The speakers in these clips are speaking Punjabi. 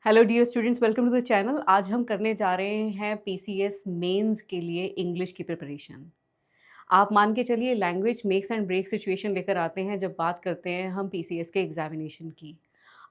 Hello dear students, welcome to the channel. आज हम करने जा रहे हैं पीसीएस मेंस के लिए इंग्लिश की प्रिपरेशन। आप मान के चलिए language makes and break situation लेकर आते हैं जब बात करते हैं हम पीसीएस के एग्जामिनेशन की।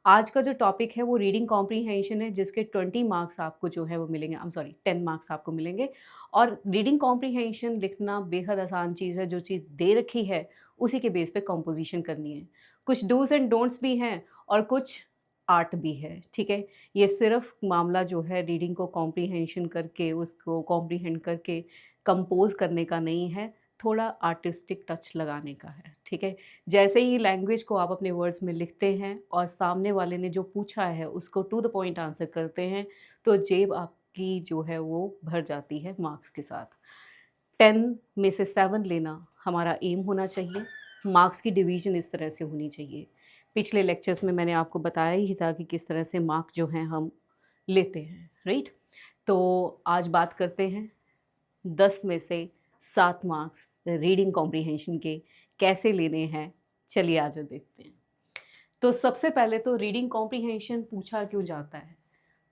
आज का जो टॉपिक है वो रीडिंग कॉम्प्रीहेंशन है, जिसके 20 मार्क्स आपको जो है वो मिलेंगे। आई एम सॉरी, 10 मार्क्स आपको मिलेंगे। और रीडिंग कॉम्प्रीहेंशन लिखना बेहद आसान चीज़ है। जो चीज़ दे रखी है उसी के बेस पे कॉम्पोजिशन करनी है। कुछ डूज एंड डोंट्स भी हैं और कुछ आर्ट भी है, ठीक है। ये सिर्फ मामला जो है रीडिंग को कॉम्प्रीहेंशन करके, उसको कॉम्प्रीहेंड करके कंपोज करने का नहीं है, थोड़ा आर्टिस्टिक टच लगाने का है, ठीक है। जैसे ही लैंग्वेज को आप अपने वर्ड्स में लिखते हैं और सामने वाले ने जो पूछा है उसको टू द पॉइंट आंसर करते हैं, तो जेब आपकी जो है वो भर जाती है मार्क्स के साथ। 10 में से 7 लेना हमारा एम होना चाहिए। मार्क्स की डिवीज़न इस तरह से होनी चाहिए। पिछले लेक्चर्स में मैंने आपको बताया ही था कि किस तरह से मार्क जो हैं हम लेते हैं, राइट? तो आज बात करते हैं 10 में से 7 मार्क्स रीडिंग कॉम्प्रीहेंशन के कैसे लेने हैं। चलिए आज देखते हैं। तो सबसे पहले तो रीडिंग कॉम्प्रीहेंशन पूछा क्यों जाता है?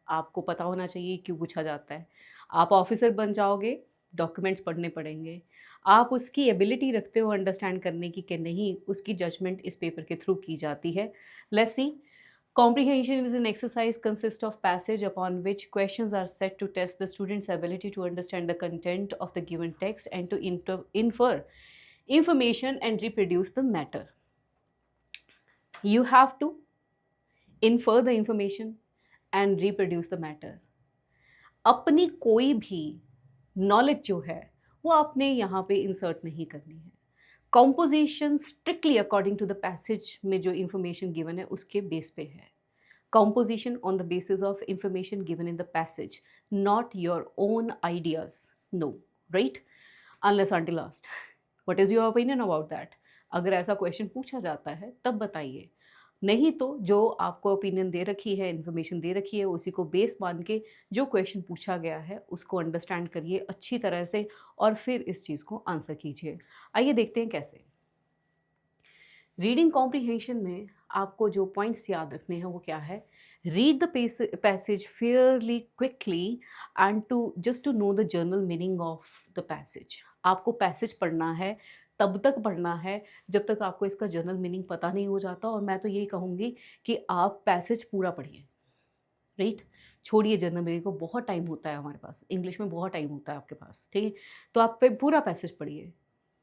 आपको पता होना चाहिए क्यों पूछा जाता है। आप ऑफिसर बन जाओगे, डॉक्यूमेंट्स पढ़ने पड़ेंगे। आप उसकी एबिलिटी रखते हो अंडरस्टैंड करने की कि नहीं, उसकी जजमेंट इस पेपर के थ्रू की जाती है। Let's see. Comprehension is an exercise consists of passage upon which questions are set to test the student's ability to understand the content of the given text and to infer information and reproduce the matter. You have to infer the information and reproduce the matter. अपनी कोई भी नॉलेज जो है वो आपने यहाँ पे इंसर्ट नहीं करनी है। Composition strictly according to the passage में जो इंफॉर्मेशन गिवन है उसके बेस पे है। Composition on the basis of information given in the passage, not your own ideas. No, right? Unless until last. What is your opinion about that? अगर ऐसा क्वेश्चन पूछा जाता है तब बताइए। नहीं तो जो आपको ओपिनियन दे रखी है, इन्फॉर्मेशन दे रखी है, उसी को बेस मान के जो क्वेश्चन पूछा गया है उसको अंडरस्टैंड करिए अच्छी तरह से और फिर इस चीज़ को आंसर कीजिए। आइए देखते हैं कैसे। रीडिंग कॉम्प्रीहेंशन में आपको जो पॉइंट्स याद रखने हैं वो क्या है? Read the passage fairly quickly and to just to know the general meaning of the passage. आपको पैसेज पढ़ना है, तब तक पढ़ना है जब तक आपको इसका जनरल मीनिंग पता नहीं हो जाता। और मैं तो यही कहूँगी कि आप पैसेज पूरा पढ़िए, राइट? छोड़िए जनरल मीनिंग को, बहुत टाइम होता है हमारे पास, इंग्लिश में बहुत टाइम होता है आपके पास, ठीक है। तो आप पूरा पैसेज पढ़िए,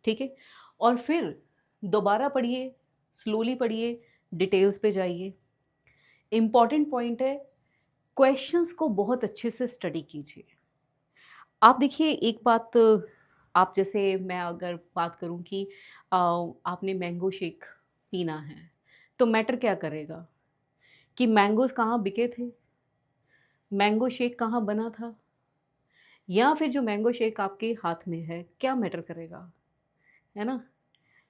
ठीक है। और फिर दोबारा पढ़िए, स्लोली पढ़िए, डिटेल्स पे जाइए। इम्पॉर्टेंट पॉइंट है, क्वेश्चंस को बहुत अच्छे से स्टडी कीजिए। आप देखिए एक बात, आप जैसे मैं अगर बात करूं कि आपने मैंगो शेक पीना है, तो मैटर क्या करेगा कि मैंगोज़ कहाँ बिके थे, मैंगो शेक कहाँ बना था, या फिर जो मैंगो शेक आपके हाथ में है क्या मैटर करेगा, है ना?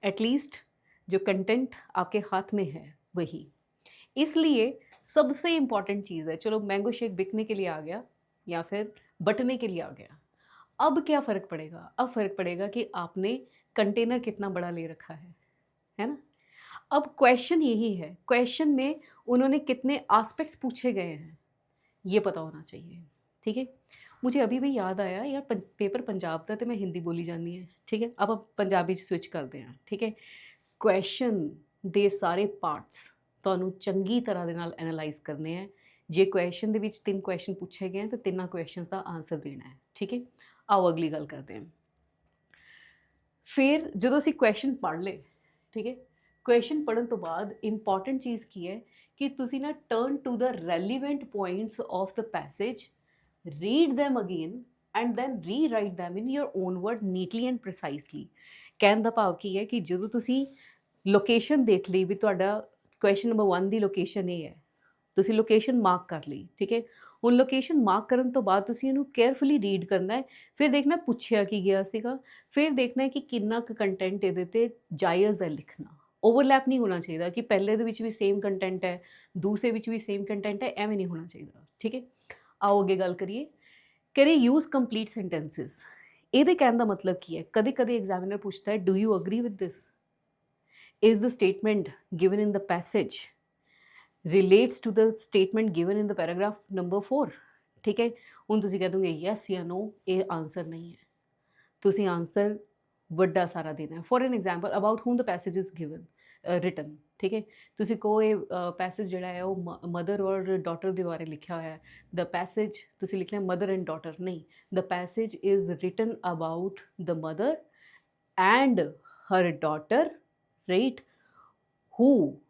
एटलीस्ट जो कंटेंट आपके हाथ में है वही। इसलिए सबसे इम्पॉर्टेंट चीज़ है, चलो मैंगो शेक बिकने के लिए आ गया या फिर बँटने के लिए आ गया। अब क्या फ़र्क पड़ेगा? अब फ़र्क पड़ेगा कि आपने कंटेनर कितना बड़ा ले रखा है ना? अब क्वेश्चन यही है, क्वेश्चन में उन्होंने कितने एस्पेक्ट्स पूछे गए हैं, ये पता होना चाहिए, ठीक है? मुझे अभी भी याद आया यार, पेपर पंजाब का तो मैं हिंदी बोली जानी है, ठीक है? अब आप पंजाबी 'ਚ स्विच करते हैं, ठीक है? क्वेश्चन ਦੇ ਸਾਰੇ ਪਾਰਟਸ ਤੁਹਾਨੂੰ ਚੰਗੀ ਤਰ੍ਹਾਂ ਦੇ ਨਾਲ ਐਨਾਲਾਈਜ਼ ਕਰਨੇ ਹੈ। ਜੇ ਕੁਐਸਚਨ ਦੇ ਵਿੱਚ 3 ਕੁਐਸਚਨ ਪੁੱਛੇ ਗਏ ਤਾਂ ਤਿੰਨਾਂ ਕੁਐਸਚਨਸ ਦਾ ਆਨਸਰ ਦੇਣਾ ਹੈ, ਠੀਕ ਹੈ। ਆਓ ਅਗਲੀ ਗੱਲ ਕਰਦੇ ਹਾਂ। ਫਿਰ ਜਦੋਂ ਅਸੀਂ ਕੁਐਸਚਨ ਪੜ੍ਹ ਲਏ, ਠੀਕ ਹੈ, ਕੁਐਸਚਨ ਪੜ੍ਹਨ ਤੋਂ ਬਾਅਦ ਇੰਪੋਰਟੈਂਟ ਚੀਜ਼ ਕੀ ਹੈ ਕਿ ਤੁਸੀਂ ਨਾ turn to the relevant points of the passage, read them again and then rewrite them in your own word neatly and precisely। ਕਹਿਣ ਦਾ ਭਾਵ ਕੀ ਹੈ ਕਿ ਜਦੋਂ ਤੁਸੀਂ ਲੋਕੇਸ਼ਨ ਦੇਖ ਲਈ ਵੀ ਤੁਹਾਡਾ ਕੁਐਸਚਨ ਨੰਬਰ 1 ਦੀ ਲੋਕੇਸ਼ਨ ਇਹ ਹੈ, ਤੁਸੀਂ ਲੋਕੇਸ਼ਨ ਮਾਰਕ ਕਰ ਲਈ, ਠੀਕ ਹੈ। ਹੁਣ ਲੋਕੇਸ਼ਨ ਮਾਰਕ ਕਰਨ ਤੋਂ ਬਾਅਦ ਤੁਸੀਂ ਇਹਨੂੰ ਕੇਅਰਫੁਲੀ ਰੀਡ ਕਰਨਾ ਹੈ। ਫਿਰ ਦੇਖਣਾ ਪੁੱਛਿਆ ਕੀ ਗਿਆ ਸੀਗਾ, ਫਿਰ ਦੇਖਣਾ ਹੈ ਕਿ ਕਿੰਨਾ ਕੁ ਕੰਟੈਂਟ ਇਹਦੇ 'ਤੇ ਜਾਇਜ਼ ਹੈ ਲਿਖਣਾ। ਓਵਰਲੈਪ ਨਹੀਂ ਹੋਣਾ ਚਾਹੀਦਾ ਕਿ ਪਹਿਲੇ ਦੇ ਵਿੱਚ ਵੀ ਸੇਮ ਕੰਟੈਂਟ ਹੈ, ਦੂਸਰੇ ਵਿੱਚ ਵੀ ਸੇਮ ਕੰਟੈਂਟ ਹੈ, ਐਵੇਂ ਨਹੀਂ ਹੋਣਾ ਚਾਹੀਦਾ, ਠੀਕ ਹੈ। ਆਓ ਅੱਗੇ ਗੱਲ ਕਰੀਏ। ਕਰੇ ਯੂਜ਼ ਕੰਪਲੀਟ ਸੈਂਟੈਂਸਿਸ। ਇਹਦੇ ਕਹਿਣ ਦਾ ਮਤਲਬ ਕੀ ਹੈ? ਕਦੇ ਕਦੇ ਐਗਜ਼ਾਮੀਨਰ ਪੁੱਛਦਾ ਹੈ, do you agree with this? Is the statement given in the passage relates to the statement given in the paragraph number 4। ਠੀਕ ਹੈ, ਹੁਣ ਤੁਸੀਂ ਕਹਿ ਦੋਗੇ ਯੈਸ ਜਾਂ ਨੋ, ਇਹ ਆਨਸਰ ਨਹੀਂ ਹੈ। ਤੁਸੀਂ ਆਨਸਰ ਵੱਡਾ ਸਾਰਾ ਦੇਣਾ ਹੈ। For an example, about whom the passage is given written. ਠੀਕ ਹੈ, ਤੁਸੀਂ ਕਹੋ ਇਹ ਪੈਸੇਜ ਜਿਹੜਾ ਹੈ ਉਹ ਮਦਰ ਔਰ ਡਾਟਰ ਦੇ ਬਾਰੇ ਲਿਖਿਆ ਹੋਇਆ ਹੈ। ਦ ਪੈਸੇਜ ਤੁਸੀਂ ਲਿਖਣਾ ਮਦਰ ਐਂਡ ਡਾਟਰ, ਨਹੀਂ, the passage is written about the mother and her daughter, right, who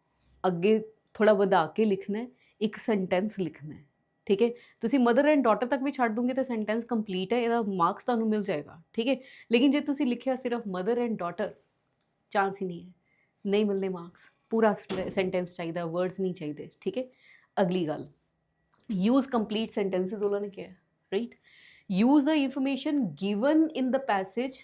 ਅੱਗੇ ਥੋੜਾ ਵਧਾ ਕੇ ਲਿਖਣਾ ਹੈ, ਇੱਕ ਸੈਂਟੈਂਸ ਲਿਖਣਾ ਹੈ। ਠੀਕ ਹੈ, ਤੁਸੀਂ ਮਦਰ ਐਂਡ ਡਾਟਰ ਤੱਕ ਵੀ ਛੱਡ ਦੋਗੇ ਤਾਂ ਸੈਂਟੈਂਸ ਕੰਪਲੀਟ ਹੈ, ਇਹਦਾ ਮਾਰਕਸ ਤੁਹਾਨੂੰ ਮਿਲ ਜਾਏਗਾ। ਠੀਕ ਹੈ, ਲੇਕਿਨ ਜੇ ਤੁਸੀਂ ਲਿਖਿਆ ਸਿਰਫ ਮਦਰ ਐਂਡ ਡਾਟਰ, ਚਾਂਸ ਹੀ ਨਹੀਂ ਹੈ, ਨਹੀਂ ਮਿਲਨੇ ਮਾਰਕਸ। ਪੂਰਾ ਸੈਂਟੈਂਸ ਚਾਹੀਦਾ, ਵਰਡਸ ਨਹੀਂ ਚਾਹੀਦੇ। ਠੀਕ ਹੈ, ਅਗਲੀ ਗੱਲ, use complete sentences ਉਹਨਾਂ ਨੇ ਕਿਹਾ, right? Use the information given in the passage,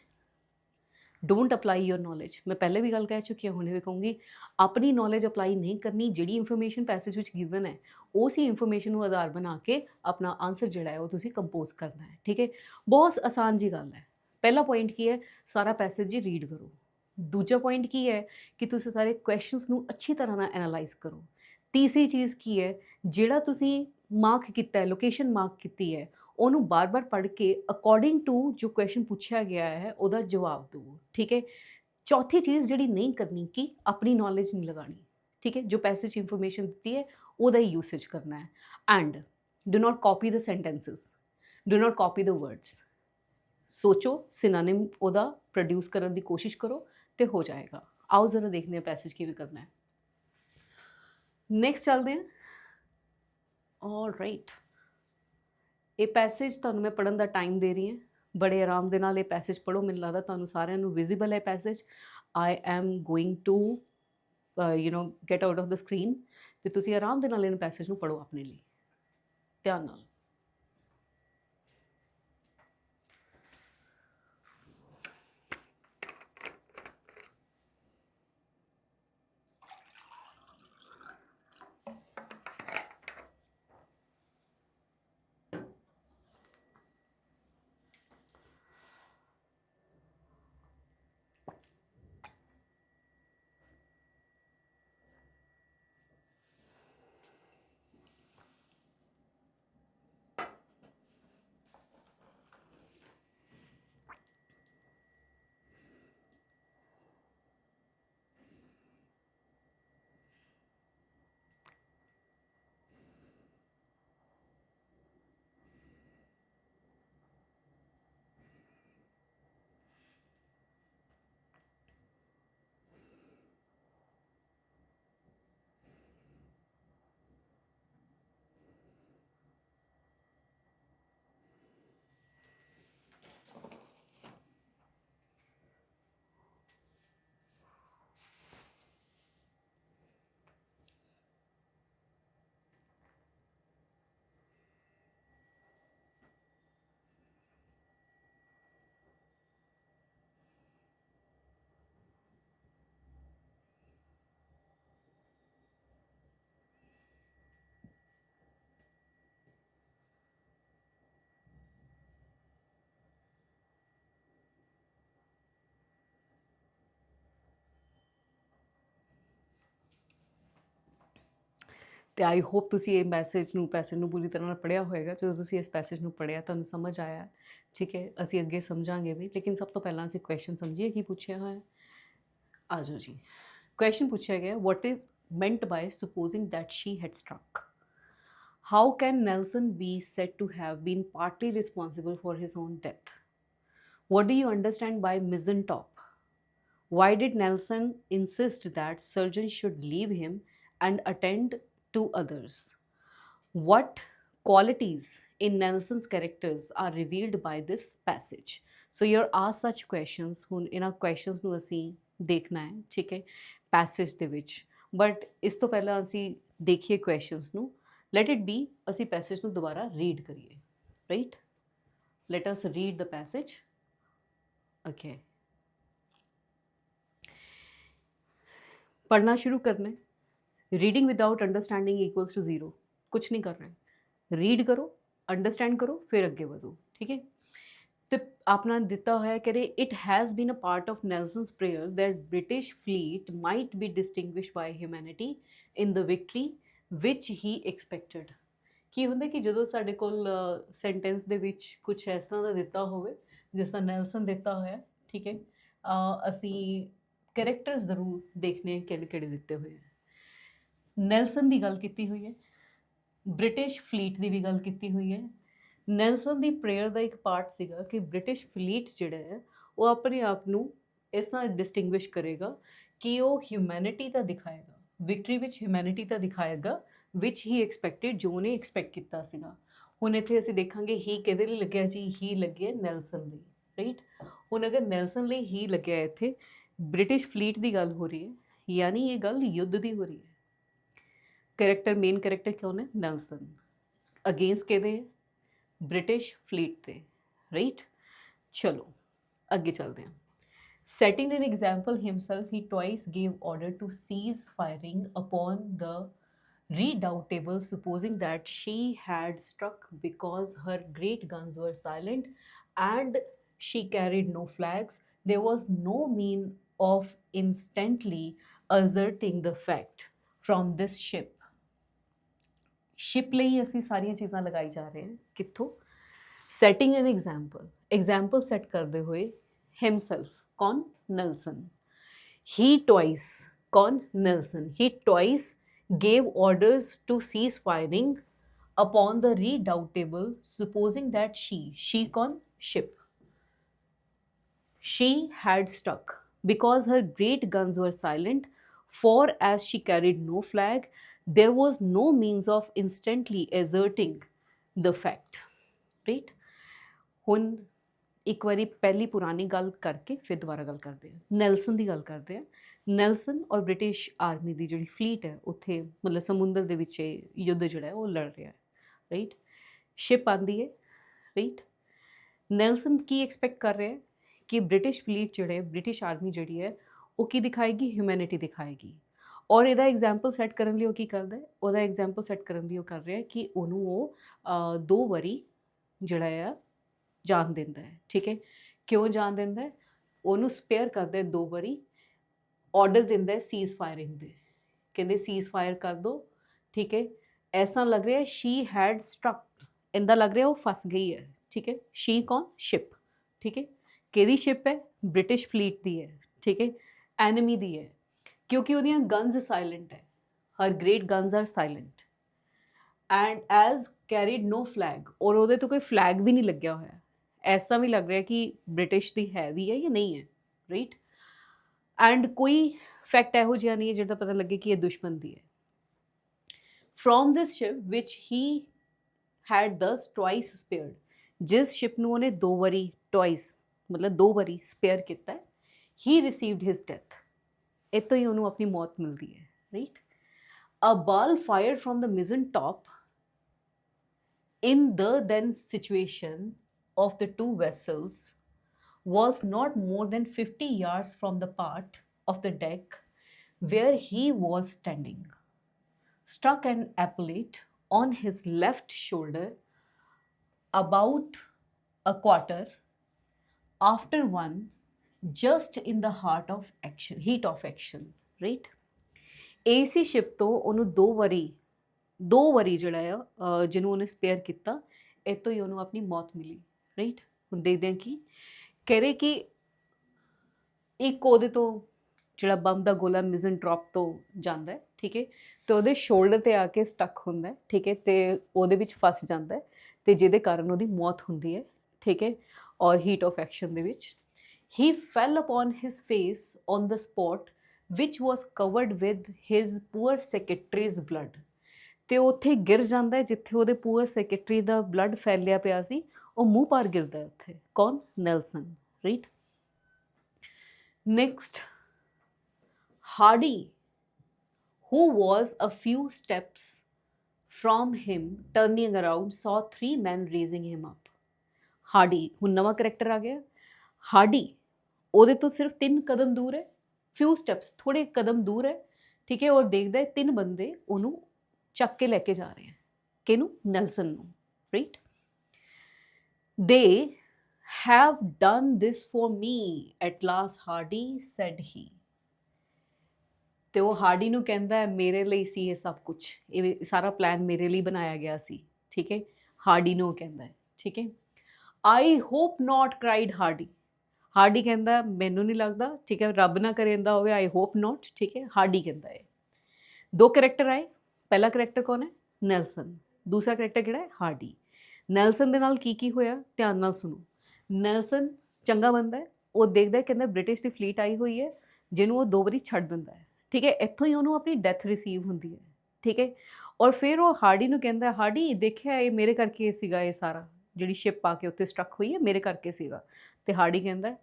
don't apply your knowledge। ਮੈਂ ਪਹਿਲੇ ਵੀ ਗੱਲ ਕਹਿ ਚੁੱਕੀ ਹਾਂ, ਹੁਣੇ ਵੀ ਕਹੂੰਗੀ, ਆਪਣੀ ਨੌਲੇਜ ਅਪਲਾਈ ਨਹੀਂ ਕਰਨੀ। ਜਿਹੜੀ ਇਨਫੋਰਮੇਸ਼ਨ ਪੈਸੇਜ ਵਿੱਚ ਗਿਵਨ ਹੈ, ਉਸੇ ਇਨਫੋਰਮੇਸ਼ਨ ਨੂੰ ਆਧਾਰ ਬਣਾ ਕੇ ਆਪਣਾ ਆਨਸਰ ਜਿਹੜਾ ਹੈ ਉਹ ਤੁਸੀਂ ਕੰਪੋਜ਼ ਕਰਨਾ ਹੈ। ਠੀਕ ਹੈ, ਬਹੁਤ ਆਸਾਨ ਜੀ ਗੱਲ ਹੈ। ਪਹਿਲਾ ਪੁਆਇੰਟ ਕੀ ਹੈ, ਸਾਰਾ ਪੈਸੇਜ ਜੀ ਰੀਡ ਕਰੋ। ਦੂਜਾ ਪੁਆਇੰਟ ਕੀ ਹੈ ਕਿ ਤੁਸੀਂ ਸਾਰੇ ਕੁਐਸਚਨਸ ਨੂੰ ਅੱਛੀ ਤਰ੍ਹਾਂ ਨਾਲ ਐਨਾਲਾਈਜ਼ ਕਰੋ। ਤੀਸਰੀ ਚੀਜ਼ ਕੀ ਹੈ, ਜਿਹੜਾ ਤੁਸੀਂ ਮਾਰਕ ਕੀਤਾ ਹੈ, ਲੋਕੇਸ਼ਨ ਮਾਰਕ ਕੀਤੀ ਹੈ, ਉਹਨੂੰ ਬਾਰ-ਬਾਰ ਪੜ੍ਹ ਕੇ ਅਕੋਰਡਿੰਗ ਟੂ ਜੋ ਕੁਐਸਚਨ ਪੁੱਛਿਆ ਗਿਆ ਹੈ ਉਹਦਾ ਜਵਾਬ ਦਿਓ। ਠੀਕ ਹੈ, ਚੌਥੀ ਚੀਜ਼ ਜਿਹੜੀ ਨਹੀਂ ਕਰਨੀ ਕਿ ਆਪਣੀ ਨੌਲੇਜ ਨਹੀਂ ਲਗਾਣੀ। ਠੀਕ ਹੈ, ਜੋ ਪੈਸੇਜ ਇਨਫੋਰਮੇਸ਼ਨ ਦਿੱਤੀ ਹੈ ਉਹਦਾ ਹੀ ਯੂਸੇਜ ਕਰਨਾ ਹੈ। And do not copy the sentences, do not copy the words. ਸੋਚੋ, ਸਿਨੋਨਿਮ ਉਹਦਾ ਪ੍ਰੋਡਿਊਸ ਕਰਨ ਦੀ ਕੋਸ਼ਿਸ਼ ਕਰੋ ਤੇ ਹੋ ਜਾਏਗਾ। ਆਓ ਜ਼ਰਾ ਦੇਖਦੇ ਹਾਂ ਪੈਸੇਜ ਕਿਵੇਂ ਕਰਨਾ ਹੈ। ਨੈਕਸਟ ਚੱਲਦੇ ਹਾਂ। ਆਲਰਾਈਟ, ਇਹ ਪੈਸੇਜ ਤੁਹਾਨੂੰ ਮੈਂ ਪੜ੍ਹਨ ਦਾ ਟਾਈਮ ਦੇ ਰਹੀ ਹਾਂ। ਬੜੇ ਆਰਾਮ ਦੇ ਨਾਲ ਇਹ ਪੈਸੇਜ ਪੜ੍ਹੋ। ਮੈਨੂੰ ਲੱਗਦਾ ਤੁਹਾਨੂੰ ਸਾਰਿਆਂ ਨੂੰ ਵਿਜ਼ੀਬਲ ਹੈ passage. I am going to get out of the screen, ਤੇ ਤੁਸੀਂ ਆਰਾਮ ਦੇ ਨਾਲ ਇਹਨਾਂ ਪੈਸੇਜ ਨੂੰ ਪੜ੍ਹੋ ਆਪਣੇ ਲਈ, ਧਿਆਨ ਨਾਲ। ਤੇ ਆਈ ਹੋਪ ਤੁਸੀਂ ਇਹ ਪੈਸੇਜ ਨੂੰ ਪੂਰੀ ਤਰ੍ਹਾਂ ਨਾਲ ਪੜ੍ਹਿਆ ਹੋਏਗਾ। ਜਦੋਂ ਤੁਸੀਂ ਇਸ ਪੈਸੇਜ ਨੂੰ ਪੜ੍ਹਿਆ, ਤੁਹਾਨੂੰ ਸਮਝ ਆਇਆ। ਠੀਕ ਹੈ, ਅਸੀਂ ਅੱਗੇ ਸਮਝਾਂਗੇ ਵੀ, ਲੇਕਿਨ ਸਭ ਤੋਂ ਪਹਿਲਾਂ ਅਸੀਂ ਕੁਐਸਚਨ ਸਮਝੀਏ ਕੀ ਪੁੱਛਿਆ ਹੋਇਆ। ਆ ਜਾਓ ਜੀ। ਕੁਐਸਚਨ ਪੁੱਛਿਆ ਗਿਆ, what is meant by supposing that she had struck? How can Nelson be said to have been partly responsible for his own death? What do you understand by misanthrope? Why did Nelson insist that surgeons should leave him and attend to others? What qualities in Nelson's characters are revealed by this passage? So you're asked such questions। ਹੁਣ ਇਹਨਾਂ questions ਨੂੰ ਅਸੀਂ ਦੇਖਣਾ ਹੈ, ਠੀਕ ਹੈ, ਪੈਸੇਜ ਦੇ ਵਿੱਚ। ਬਟ ਇਸ ਤੋਂ ਪਹਿਲਾਂ ਅਸੀਂ ਦੇਖੀਏ questions ਨੂੰ। ਲੈਟ ਇਟ ਬੀ ਅਸੀਂ ਪੈਸੇਜ ਨੂੰ ਦੁਬਾਰਾ ਰੀਡ ਕਰੀਏ, right. Let us read the passage. Okay, पढ़ना शुरू करना है। Reading without understanding equals to zero. कुछ नहीं कर रहे, रीड करो, अंडरस्टैंड करो, फिर अगे बढ़ो। ठीक है, तो आपने दिता है कह रहे, it has been a part of Nelson's prayer that British fleet might be distinguished by humanity in the victory ਵਿਚ ਹੀ ਐਕਸਪੈਕਟਡ। ਕੀ ਹੁੰਦਾ ਕਿ ਜਦੋਂ ਸਾਡੇ ਕੋਲ ਸੈਂਟੈਂਸ ਦੇ ਵਿੱਚ ਕੁਝ ਇਸ ਤਰ੍ਹਾਂ ਦਾ ਦਿੱਤਾ ਹੋਵੇ ਜਿਸ ਤਰ੍ਹਾਂ ਨੈਲਸਨ ਦਿੱਤਾ ਹੋਇਆ, ਠੀਕ ਹੈ, ਅਸੀਂ ਕੈਰੈਕਟਰਸ ਜ਼ਰੂਰ ਦੇਖਨੇ ਕਿਹੜੇ ਕਿਹੜੇ ਦਿੱਤੇ ਹੋਏ ਹੈ। ਨੈਲਸਨ ਦੀ ਗੱਲ ਕੀਤੀ ਹੋਈ ਹੈ, ਬ੍ਰਿਟਿਸ਼ ਫਲੀਟ ਦੀ ਵੀ ਗੱਲ ਕੀਤੀ ਹੋਈ ਹੈ। ਨੈਲਸਨ ਦੀ ਪ੍ਰੇਅਰ ਦਾ ਇੱਕ ਪਾਰਟ ਸੀਗਾ ਕਿ ਬ੍ਰਿਟਿਸ਼ ਫਲੀਟ ਜਿਹੜਾ ਹੈ ਉਹ ਆਪਣੇ ਆਪ ਨੂੰ ਇਸ ਤਰ੍ਹਾਂ ਡਿਸਟਿੰਗੁਇਸ਼ ਕਰੇਗਾ ਕਿ ਉਹ ਹਿਊਮੈਨਿਟੀ ਤਾਂ ਦਿਖਾਏਗਾ, ਵਿਕਟਰੀ ਵਿੱਚ ਹਿਊਮੈਨਿਟੀ ਤਾਂ ਦਿਖਾਏਗਾ ਵਿਚ ਹੀ ਐਕਸਪੈਕਟਡ, ਜੋ ਉਹਨੇ ਐਕਸਪੈਕਟ ਕੀਤਾ ਸੀਗਾ। ਹੁਣ ਇੱਥੇ ਅਸੀਂ ਦੇਖਾਂਗੇ ਹੀ ਕਿਹਦੇ ਲਈ ਲੱਗਿਆ ਜੀ, ਹੀ ਲੱਗਿਆ ਨੈਲਸਨ ਲਈ, ਰਾਈਟ। ਹੁਣ ਅਗਰ ਨੈਲਸਨ ਲਈ ਹੀ ਲੱਗਿਆ ਇੱਥੇ, ਬ੍ਰਿਟਿਸ਼ ਫਲੀਟ ਦੀ ਗੱਲ ਹੋ ਰਹੀ ਹੈ, ਯਾਨੀ ਇਹ ਗੱਲ ਯੁੱਧ ਦੀ ਹੋ ਰਹੀ ਹੈ। ਕਰੈਕਟਰ, ਮੇਨ ਕਰੈਕਟਰ ਕੌਣ ਹੈ? ਨੈਲਸਨ। ਅਗੇਂਸਟ ਕਿਹਦੇ? ਬ੍ਰਿਟਿਸ਼ ਫਲੀਟ ਤੇ, ਰਾਈਟ। ਚਲੋ ਅੱਗੇ ਚੱਲਦੇ ਹਾਂ। Setting an example himself, he twice gave order to cease firing upon the redoubtable, supposing that she had struck because her great guns were silent and she carried no flags. There was no mean of instantly asserting the fact from this ship. Ship ਲਈ ਅਸੀਂ ਸਾਰੀਆਂ ਚੀਜ਼ਾਂ ਲਗਾਈ ਜਾ ਰਹੇ ਹਾਂ ਕਿੱਥੋਂ? ਸੈਟਿੰਗ ਐਨ ਐਗਜ਼ਾਮਪਲ ਸੈੱਟ ਕਰਦੇ ਹੋਏ ਹਿਮਸੈਲਫ, ਕੌਣ? ਨੈਲਸਨ। ਹੀ ਟਵਾਈਸ, ਕੌਣ? Nelson. He twice gave orders to cease firing upon the redoubtable, supposing that she कौन? Ship. She had struck because her great guns were silent, for as she carried no flag, there was no means of instantly asserting the fact, right? ਹੁਣ ਇੱਕ ਵਾਰੀ ਪਹਿਲੀ ਪੁਰਾਣੀ ਗੱਲ ਕਰਕੇ ਫਿਰ ਦੁਬਾਰਾ ਗੱਲ ਕਰਦੇ ਹਾਂ। ਨੈਲਸਨ ਦੀ ਗੱਲ ਕਰਦੇ ਹਾਂ। ਨੈਲਸਨ ਔਰ ਬ੍ਰਿਟਿਸ਼ ਆਰਮੀ ਦੀ ਜਿਹੜੀ ਫਲੀਟ ਹੈ ਉੱਥੇ ਮਤਲਬ ਸਮੁੰਦਰ ਦੇ ਵਿੱਚ ਯੁੱਧ ਜਿਹੜਾ ਹੈ ਉਹ ਲੜ ਰਿਹਾ ਹੈ, ਰਾਈਟ। ਸ਼ਿਪ ਆਉਂਦੀ ਹੈ, ਰਾਈਟ। ਨੈਲਸਨ ਕੀ ਐਕਸਪੈਕਟ ਕਰ ਰਿਹਾ ਹੈ ਕਿ ਬ੍ਰਿਟਿਸ਼ ਫਲੀਟ ਜਿਹੜੇ, ਬ੍ਰਿਟਿਸ਼ ਆਰਮੀ ਜਿਹੜੀ ਹੈ ਉਹ ਕੀ ਦਿਖਾਏਗੀ? ਹਿਊਮੈਨਿਟੀ ਦਿਖਾਏਗੀ। ਔਰ ਇਹਦਾ ਐਗਜ਼ਾਮਪਲ ਸੈੱਟ ਕਰਨ ਲਈ ਉਹ ਕੀ ਕਰਦਾ ਹੈ? ਉਹਦਾ ਐਗਜ਼ਾਮਪਲ ਸੈੱਟ ਕਰਨ ਲਈ ਉਹ ਕਰ ਰਿਹਾ ਕਿ ਉਹਨੂੰ ਉਹ 2 ਵਾਰੀ ਜਿਹੜਾ ਆ ਜਾਨ ਦਿੰਦਾ ਹੈ, ਠੀਕ ਹੈ। ਕਿਉਂ ਜਾਨ ਦਿੰਦਾ ਹੈ? ਉਹਨੂੰ ਸਪੇਅਰ ਕਰਦਾ 2 ਵਾਰੀ, ਆਰਡਰ ਦਿੰਦਾ ਹੈ ਸੀਜ਼ ਫਾਇਰਿੰਗ ਦੇ, ਕਹਿੰਦੇ ਸੀਜ਼ ਫਾਇਰ ਕਰ ਦਿਓ, ਠੀਕ ਹੈ। ਇਸ ਤਰ੍ਹਾਂ ਲੱਗ ਰਿਹਾ ਸ਼ੀ ਹੈਡ ਸਟਰਕ, ਇੰਦਾ ਲੱਗ ਰਿਹਾ ਉਹ ਫਸ ਗਈ ਹੈ, ਠੀਕ ਹੈ। ਸ਼ੀ ਕੌਣ? ਸ਼ਿਪ, ਠੀਕ ਹੈ। ਕਿਹਦੀ ਸ਼ਿਪ ਹੈ? ਬ੍ਰਿਟਿਸ਼ ਫਲੀਟ ਦੀ ਹੈ, ਠੀਕ ਹੈ। ਐਨਮੀ ਦੀ ਹੈ, ਕਿਉਂਕਿ ਉਹਦੀਆਂ ਗਨਸ ਸਾਇਲੈਂਟ ਹੈ, her great guns are silent and as carried no flag, ਔਰ ਉਹਦੇ ਤੋਂ ਕੋਈ ਫਲੈਗ ਵੀ ਨਹੀਂ ਲੱਗਿਆ ਹੋਇਆ। ਐਸਾ ਵੀ ਲੱਗ ਰਿਹਾ ਕਿ ਬ੍ਰਿਟਿਸ਼ ਦੀ ਹੈ ਵੀ ਹੈ ਜਾਂ ਨਹੀਂ ਹੈ, ਰਾਈਟ। ਐਂਡ ਕੋਈ ਫੈਕਟ ਇਹੋ ਜਿਹਾ ਨਹੀਂ ਹੈ ਜਿਹੜਾ ਪਤਾ ਲੱਗੇ ਕਿ ਇਹ ਦੁਸ਼ਮਣ ਦੀ ਹੈ। From this ship which he had ਦਸ ਟਵਾਈਸ ਸਪੇਅਰਡ, ਜਿਸ ਸ਼ਿਪ ਨੂੰ ਉਹਨੇ 2 ਵਾਰੀ, ਟਵਾਈਸ ਮਤਲਬ 2 ਵਾਰੀ ਸਪੇਅਰ ਕੀਤਾ ਹੈ, ਹੀ ਰਿਸੀਵਡ ਹਿਸ ਡੈਥ, ਇਹ ਤੋਂ ਹੀ ਉਹਨੂੰ ਆਪਣੀ ਮੌਤ ਮਿਲਦੀ ਹੈ, right. A ball fired from the mizzen top in the then situation of the 2 vessels was not more than 50 yards from the part of the deck where he was standing, struck an epaulette on his left shoulder about a quarter after one, just in the heart of action, heat of action, right? AC ship ਤੋਂ ਉਹਨੂੰ 2 ਵਾਰੀ ਜਿਹੜਾ ਆ ਜਿਹਨੂੰ ਉਹਨੇ ਸਪੇਅਰ ਕੀਤਾ, ਇਹ ਤੋਂ ਹੀ ਉਹਨੂੰ ਆਪਣੀ ਮੌਤ ਮਿਲੀ, ਰਾਈਟ। ਹੁਣ ਦੇਖਦੇ ਹਾਂ ਕਿ ਕਹਿ ਰਹੇ ਕਿ ਇੱਕ ਉਹਦੇ ਤੋਂ ਜਿਹੜਾ ਬੰਬ ਦਾ ਗੋਲਾ ਮਿਜ਼ਨ ਟੌਪ ਤੋਂ ਜਾਂਦਾ ਹੈ, ਠੀਕ ਹੈ, ਅਤੇ ਉਹਦੇ ਸ਼ੋਲਡਰ 'ਤੇ ਆ ਕੇ ਸਟਕ ਹੁੰਦਾ ਹੈ, ਠੀਕ ਹੈ, ਅਤੇ ਉਹਦੇ ਵਿੱਚ ਫਸ ਜਾਂਦਾ ਹੈ ਅਤੇ ਜਿਹਦੇ ਕਾਰਨ ਉਹਦੀ ਮੌਤ ਹੁੰਦੀ ਹੈ, ਠੀਕ ਹੈ। ਔਰ ਹੀਟ ਆਫ ਐਕਸ਼ਨ ਦੇ ਵਿੱਚ ਹੀ fell upon his face on the spot ਵਿਚ was covered with his poor secretary's blood, ਅਤੇ ਉੱਥੇ ਗਿਰ ਜਾਂਦਾ ਹੈ ਜਿੱਥੇ ਉਹਦੇ ਪੂਅਰ ਸੈਕਟਰੀ ਦਾ ਬਲੱਡ ਫੈਲਿਆ ਪਿਆ ਸੀ, ਉਹ ਮੂੰਹ ਪਾਰ ਗਿਰਦਾ ਉੱਥੇ। ਕੌਣ? Nelson, right. Next, Hardy, who was a few steps from him, turning around, saw 3 men raising him up. Hardy, ਹੁਣ ਨਵਾਂ ਕਰੈਕਟਰ ਆ ਗਿਆ। ਹਾਰਡੀ ਉਹਦੇ ਤੋਂ ਸਿਰਫ 3 ਕਦਮ ਦੂਰ ਹੈ, ਫਿਊ ਸਟੈਪਸ, ਥੋੜੇ ਕਦਮ ਦੂਰ ਹੈ, ਠੀਕ ਹੈ, ਔਰ ਦੇਖਦਾ ਹੈ 3 ਬੰਦੇ ਉਹਨੂੰ ਚੱਕ ਕੇ ਲੈ ਕੇ ਜਾ ਰਹੇ ਹੈ, ਕਿਹਨੂੰ? ਨੈਲਸਨ ਨੂੰ, right. They have done this for me at last, Hardy, said he. ਤੇ ਉਹ ਹਾਰਡੀ ਨੂੰ ਕਹਿੰਦਾ ਹੈ ਮੇਰੇ ਲਈ ਸੀ ਇਹ ਸਭ ਕੁਝ, ਇਹ ਸਾਰਾ ਪਲਾਨ ਮੇਰੇ ਲਈ ਬਣਾਇਆ ਗਿਆ ਸੀ, ਠੀਕ ਹੈ। ਹਾਰਡੀ ਨੂੰ ਉਹ ਕਹਿੰਦਾ ਹੈ, ਠੀਕ ਹੈ। I hope not, cried Hardy. Hardy ਕਹਿੰਦਾ ਮੈਨੂੰ ਨਹੀਂ ਲੱਗਦਾ, ਠੀਕ ਹੈ, ਰੱਬ ਨਾ ਕਰੇ ਇਹਦਾ ਹੋਵੇ, ਆਈ ਹੋਪ ਨਾਟ, ਠੀਕ ਹੈ, ਹਾਰਡੀ ਕਹਿੰਦਾ ਹੈ। ਦੋ ਕਰੈਕਟਰ ਆਏ, ਪਹਿਲਾ ਕਰੈਕਟਰ ਕੌਣ ਹੈ? ਨੈਲਸਨ। ਦੂਸਰਾ ਕਰੈਕਟਰ ਕਿਹੜਾ ਹੈ? ਹਾਰਡੀ। ਨੈਲਸਨ ਦੇ ਨਾਲ ਕੀ ਹੋਇਆ ਧਿਆਨ ਨਾਲ ਸੁਣੋ। ਨੈਲਸਨ ਚੰਗਾ ਬੰਦਾ ਹੈ, ਉਹ ਦੇਖਦਾ ਕਹਿੰਦਾ ਬ੍ਰਿਟਿਸ਼ ਦੀ ਫਲੀਟ ਆਈ ਹੋਈ ਹੈ, ਜਿਹਨੂੰ ਉਹ 2 ਵਾਰੀ ਛੱਡ ਦਿੰਦਾ ਹੈ, ਠੀਕ ਹੈ। ਇੱਥੋਂ ਹੀ ਉਹਨੂੰ ਆਪਣੀ ਡੈਥ ਰਿਸੀਵ ਹੁੰਦੀ ਹੈ, ਠੀਕ ਹੈ। ਔਰ ਫਿਰ ਉਹ ਹਾਰਡੀ ਨੂੰ ਕਹਿੰਦਾ ਹਾਰਡੀ ਦੇਖਿਆ ਇਹ ਮੇਰੇ ਕਰਕੇ ਸੀਗਾ, ਇਹ ਸਾਰਾ ਜਿਹੜੀ ਸ਼ਿਪ ਆ ਕੇ ਉੱਥੇ ਸਟਕ ਹੋਈ ਹੈ ਮੇਰੇ ਕਰਕੇ ਸੀਗਾ। ਤੇ ਹਾਰਡੀ ਕਹਿੰਦਾ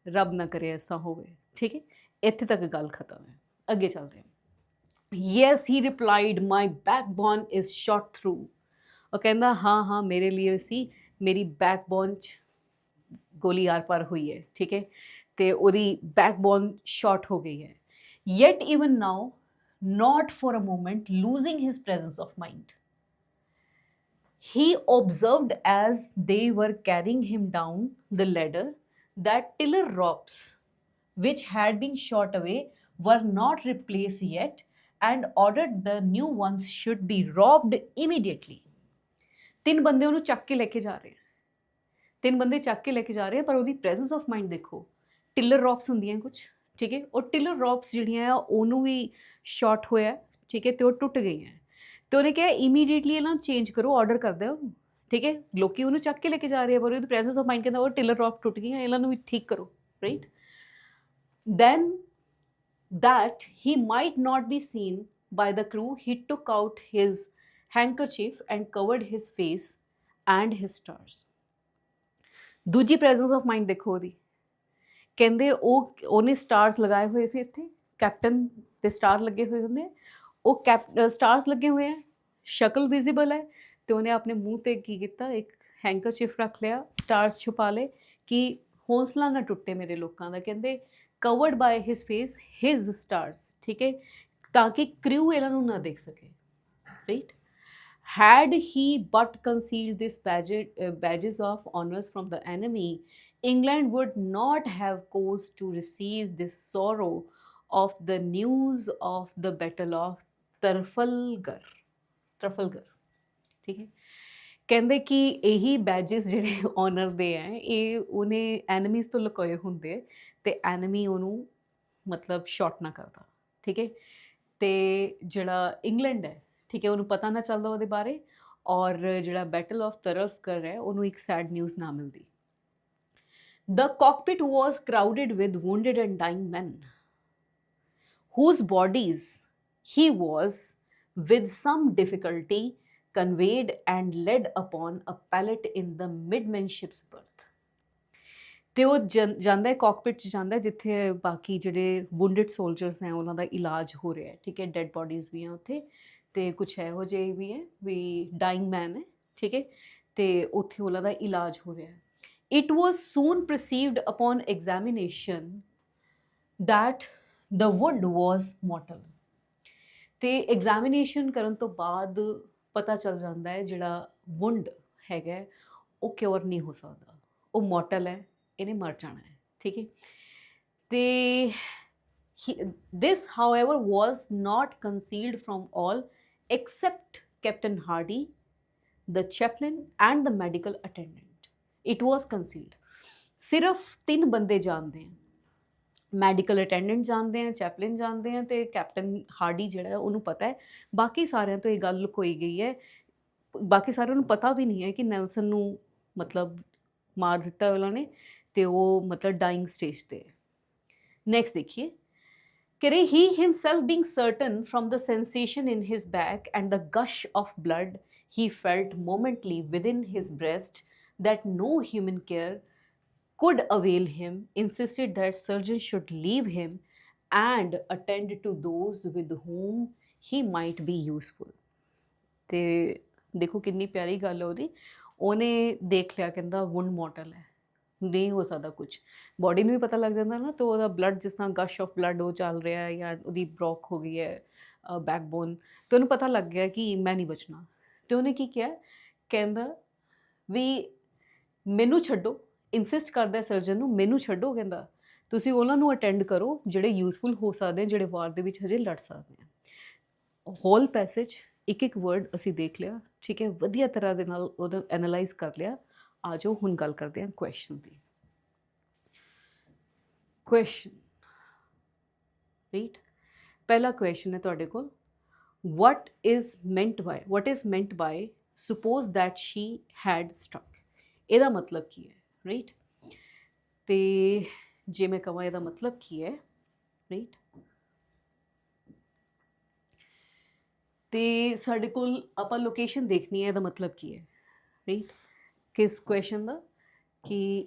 ਰੱਬ ਨਾ ਕਰੇ ਐਸਾ ਹੋਵੇ, ਠੀਕ ਹੈ। ਇੱਥੇ ਤੱਕ ਗੱਲ ਖਤਮ ਹੈ। ਅੱਗੇ ਚੱਲਦੇ ਹਾਂ। Yes, he replied, my backbone is shot through. ਉਹ ਕਹਿੰਦਾ ਹਾਂ ਮੇਰੇ ਲਈ ਸੀ, ਮੇਰੀ ਬੈਕਬੋਨ 'ਚ ਗੋਲੀ ਆਰ ਪਾਰ ਹੋਈ ਹੈ, ਠੀਕ ਹੈ, ਤੇ ਉਹਦੀ ਬੈਕਬੋਨ ਸ਼ਾਰਟ ਹੋ ਗਈ ਹੈ। Yet even now, not for a moment losing his presence of mind, he observed as they were carrying him down the ladder that tiller ropes which had been shot away were not replaced yet, and ordered the new ones should be robbed immediately. 3 ਬੰਦੇ ਉਹਨੂੰ ਚੱਕ ਕੇ ਲੈ ਕੇ ਜਾ ਰਹੇ ਆ, 3 ਬੰਦੇ ਚੱਕ ਕੇ ਲੈ ਕੇ ਜਾ ਰਹੇ ਆ, ਪਰ ਉਹਦੀ ਪ੍ਰੈਜ਼ੈਂਸ ਆਫ ਮਾਈਂਡ ਦੇਖੋ। ਟਿਲਰ ਰੌਪਸ ਹੁੰਦੀਆਂ ਕੁਝ, ਠੀਕ ਹੈ, ਉਹ ਟਿਲਰ ਰੌਪਸ ਜਿਹੜੀਆਂ ਆ ਉਹਨੂੰ ਵੀ ਸ਼ਾਰਟ ਹੋਇਆ, ਠੀਕ ਹੈ, ਤੇ ਉਹ ਟੁੱਟ ਗਈਆਂ। ਤੇ ਉਹਨੇ ਕਿਹਾ ਇਮੀਡੀਏਟਲੀ ਇਹਨਾਂ ਨੂੰ ਚੇਂਜ ਕਰੋ, ਆਰਡਰ ਕਰ ਦਿਓ, ਠੀਕ ਹੈ। ਲੋਕੀ ਉਹਨੂੰ ਚੱਕ ਕੇ ਲੈ ਕੇ ਜਾ ਰਹੇ ਆ, ਪਰ ਉਹਦੀ ਪ੍ਰੈਜ਼ੈਂਸ ਆਫ ਮਾਈਂਡ ਕਹਿੰਦਾ ਉਹ ਟਿਲਰ ਰੌਪ ਟੁੱਟ ਗਈਆਂ, ਇਹਨਾਂ ਨੂੰ ਵੀ ਠੀਕ ਕਰੋ, right. Then that he might not be seen by the crew, he took out his handkerchief and covered his face and his stars. ਦੂਜੀ ਪ੍ਰੈਜ਼ੈਂਸ ਆਫ ਮਾਈਂਡ ਦੇਖੋ ਉਹਦੀ, ਕਹਿੰਦੇ ਉਹਨੇ ਸਟਾਰਸ ਲਗਾਏ ਹੋਏ ਸੀ, ਇੱਥੇ ਕੈਪਟਨ ਤੇ ਸਟਾਰ ਲੱਗੇ ਹੋਏ ਹੁੰਦੇ, ਉਹ ਸਟਾਰਸ ਲੱਗੇ ਹੋਏ ਆ, ਸ਼ਕਲ ਵਿਜ਼ੀਬਲ ਹੈ, ਤੇ ਉਹਨੇ ਆਪਣੇ ਮੂੰਹ ਤੇ ਕੀ ਕੀਤਾ, ਇੱਕ ਹੈਂਕਰਚਿਫ ਰੱਖ ਲਿਆ, ਸਟਾਰਸ ਛੁਪਾ ਲਏ ਕਿ ਹੌਸਲਾ ਨਾ ਟੁੱਟੇ ਮੇਰੇ ਲੋਕਾਂ ਦਾ। ਕਹਿੰਦੇ ਕਵਰਡ ਬਾਏ ਹਿਸ ਫੇਸ ਹਿਜ਼ ਸਟਾਰਸ, ਠੀਕ ਹੈ, ਤਾਂ ਕਿ ਕ੍ਰਿਊ ਇਹਨਾਂ ਨੂੰ ਨਾ ਦੇਖ ਸਕੇ, right. Had he but concealed this badges of honors from the enemy, England would not have cause to receive this sorrow of the news of the Battle of Trafalgar, ਠੀਕ ਹੈ। ਕਹਿੰਦੇ ਕਿ ਇਹੀ ਬੈਜਿਸ ਜਿਹੜੇ ਆਨਰ ਦੇ ਹੈ, ਇਹ ਉਹਨੇ ਐਨਮੀਜ਼ ਤੋਂ ਲੁਕੋਏ ਹੁੰਦੇ, ਤੇ ਐਨਮੀ ਉਹਨੂੰ ਮਤਲਬ ਸ਼ਾਟ ਨਾ ਕਰਦਾ, ਠੀਕ ਹੈ। ਤੇ ਜਿਹੜਾ ਇੰਗਲੈਂਡ ਹੈ, ਠੀਕ ਹੈ, ਉਹਨੂੰ ਪਤਾ ਨਾ ਚੱਲਦਾ ਉਹਦੇ ਬਾਰੇ, ਔਰ ਜਿਹੜਾ ਬੈਟਲ ਆਫ ਤਰਫਗਰ ਹੈ ਉਹਨੂੰ ਇੱਕ ਸੈਡ ਨਿਊਜ਼ ਨਾ ਮਿਲਦੀ। The cockpit was crowded with wounded and dying men, whose bodies he was, with some difficulty, conveyed and led upon a pallet in the midmanship's berth. ਤੇ ਉਹ ਜਾਂਦਾ ਹੈ ਕਾਕਪਿਟ 'ਚ ਜਾਂਦਾ, ਜਿੱਥੇ ਬਾਕੀ ਜਿਹੜੇ ਵੁੰਡਡ ਸੋਲਜਰਸ ਹੈ ਉਹਨਾਂ ਦਾ ਇਲਾਜ ਹੋ ਰਿਹਾ ਹੈ, ਠੀਕ ਹੈ, ਡੈਡ ਬੋਡੀਜ਼ ਵੀ ਹੈ ਉੱਥੇ, ਤੇ ਕੁਛ ਇਹੋ ਜਿਹੇ ਵੀ ਹੈ ਵੀ ਡਾਈਂਗ ਮੈਨ ਹੈ, ਠੀਕ ਹੈ, ਤੇ ਉੱਥੇ ਉਹਨਾਂ ਦਾ ਇਲਾਜ ਹੋ ਰਿਹਾ ਹੈ। It was soon perceived upon examination that the wound was mortal. ਤੇ ਐਗਜ਼ਾਮੀਨੇਸ਼ਨ ਕਰਨ ਤੋਂ ਬਾਅਦ ਪਤਾ ਚੱਲ ਜਾਂਦਾ ਹੈ ਜਿਹੜਾ ਵੁੰਡ ਹੈਗਾ ਉਹ ਕਿਉਰ ਨਹੀਂ ਹੋ ਸਕਦਾ, ਉਹ ਮੋਰਟਲ ਹੈ, ਇਹਨੇ ਮਰ ਜਾਣਾ ਹੈ, ਠੀਕ ਹੈ। ਤੇ this however was not concealed from all except Captain Hardy, the chaplain and the medical attendant. It was concealed. ਸਿਰਫ 3 ਬੰਦੇ ਜਾਣਦੇ ਆ, ਮੈਡੀਕਲ ਅਟੈਂਡੈਂਟ ਜਾਣਦੇ ਆ, ਚੈਪਲਿਨ ਜਾਣਦੇ ਆ, ਤੇ ਕੈਪਟਨ ਹਾਰਡੀ ਜਿਹੜਾ ਉਹਨੂੰ ਪਤਾ ਹੈ। ਬਾਕੀ ਸਾਰਿਆਂ ਤੋਂ ਇਹ ਗੱਲ ਲੁਕੋਈ ਗਈ ਹੈ, ਬਾਕੀ ਸਾਰਿਆਂ ਨੂੰ ਪਤਾ ਵੀ ਨਹੀਂ ਹੈ ਕਿ ਨੈਲਸਨ ਨੂੰ ਮਤਲਬ ਮਾਰ ਦਿੱਤਾ ਉਹਨਾਂ ਨੇ, ਤੇ ਉਹ ਮਤਲਬ ਡਾਈਂਗ ਸਟੇਜ ਤੇ ਹੈ। ਨੈਕਸਟ ਦੇਖੀਏ ਕਿ he himself being certain from the sensation in his back and the gush of blood he felt momently within his breast that no human care could avail him, insisted that surgeons should leave him and attend to those with whom he might be useful. ਤੇ ਦੇਖੋ ਕਿੰਨੀ ਪਿਆਰੀ ਗੱਲ ਹੈ ਉਹਦੀ, ਉਹਨੇ ਦੇਖ ਲਿਆ, ਕਹਿੰਦਾ ਵੁੰਡ ਮੋਰਟਲ ਹੈ, ਨਹੀਂ ਹੋ ਸਕਦਾ ਕੁਝ, ਬੋਡੀ ਨੂੰ ਵੀ ਪਤਾ ਲੱਗ ਜਾਂਦਾ ਨਾ, ਤੇ ਉਹਦਾ ਬਲੱਡ ਜਿਸ ਤਰ੍ਹਾਂ ਗਸ਼ ਆਫ ਬਲੱਡ ਉਹ ਚੱਲ ਰਿਹਾ ਹੈ, ਜਾਂ ਉਹਦੀ ਬ੍ਰੋਕ ਹੋ ਗਈ ਹੈ ਬੈਕਬੋਨ, ਤੇ ਉਹਨੂੰ ਪਤਾ ਲੱਗ ਗਿਆ ਕਿ ਮੈਂ ਨਹੀਂ ਬਚਣਾ। ਤੇ ਉਹਨੇ ਕੀ ਕਿਹਾ, ਕਹਿੰਦਾ ਵੀ ਮੈਨੂੰ ਛੱਡੋ, ਇੰਸਿਸਟ ਕਰਦਾ ਸਰਜਨ ਨੂੰ, ਮੈਨੂੰ ਛੱਡੋ, ਕਹਿੰਦਾ ਤੁਸੀਂ ਉਹਨਾਂ ਨੂੰ ਅਟੈਂਡ ਕਰੋ ਜਿਹੜੇ ਯੂਜ਼ਫੁਲ ਹੋ ਸਕਦੇ ਆ, ਜਿਹੜੇ ਵਾਰ ਦੇ ਵਿੱਚ ਹਜੇ ਲੜ ਸਕਦੇ ਆ। ਹੋਲ ਪੈਸੇਜ ਇੱਕ ਇੱਕ ਵਰਡ ਅਸੀਂ ਦੇਖ ਲਿਆ, ਠੀਕ ਹੈ, ਵਧੀਆ ਤਰ੍ਹਾਂ ਦੇ ਨਾਲ ਉਹਦਾ ਐਨਾਲਾਈਜ਼ ਕਰ ਲਿਆ। ਆ ਜਾਓ ਹੁਣ ਗੱਲ ਕਰਦੇ ਹਾਂ ਕੁਐਸਚਨ ਦੀ। Question read. ਪਹਿਲਾ ਕੁਐਸਚਨ ਹੈ ਤੁਹਾਡੇ ਕੋਲ, what is meant by suppose that she had struck। ਇਹਦਾ ਮਤਲਬ ਕੀ ਹੈ, ਰਾਈਟ। ਤੇ ਜੇ ਮੈਂ ਕਹਾਂ ਇਹਦਾ ਮਤਲਬ ਕੀ ਹੈ, ਰਾਈਟ, ਤੇ ਸਾਡੇ ਕੋਲ ਆਪਾਂ ਲੋਕੇਸ਼ਨ ਦੇਖਣੀ ਹੈ, ਇਹਦਾ ਮਤਲਬ ਕੀ ਹੈ, ਰਾਈਟ, ਕਿਸ ਕੁਐਸਚਨ ਦਾ, ਕਿ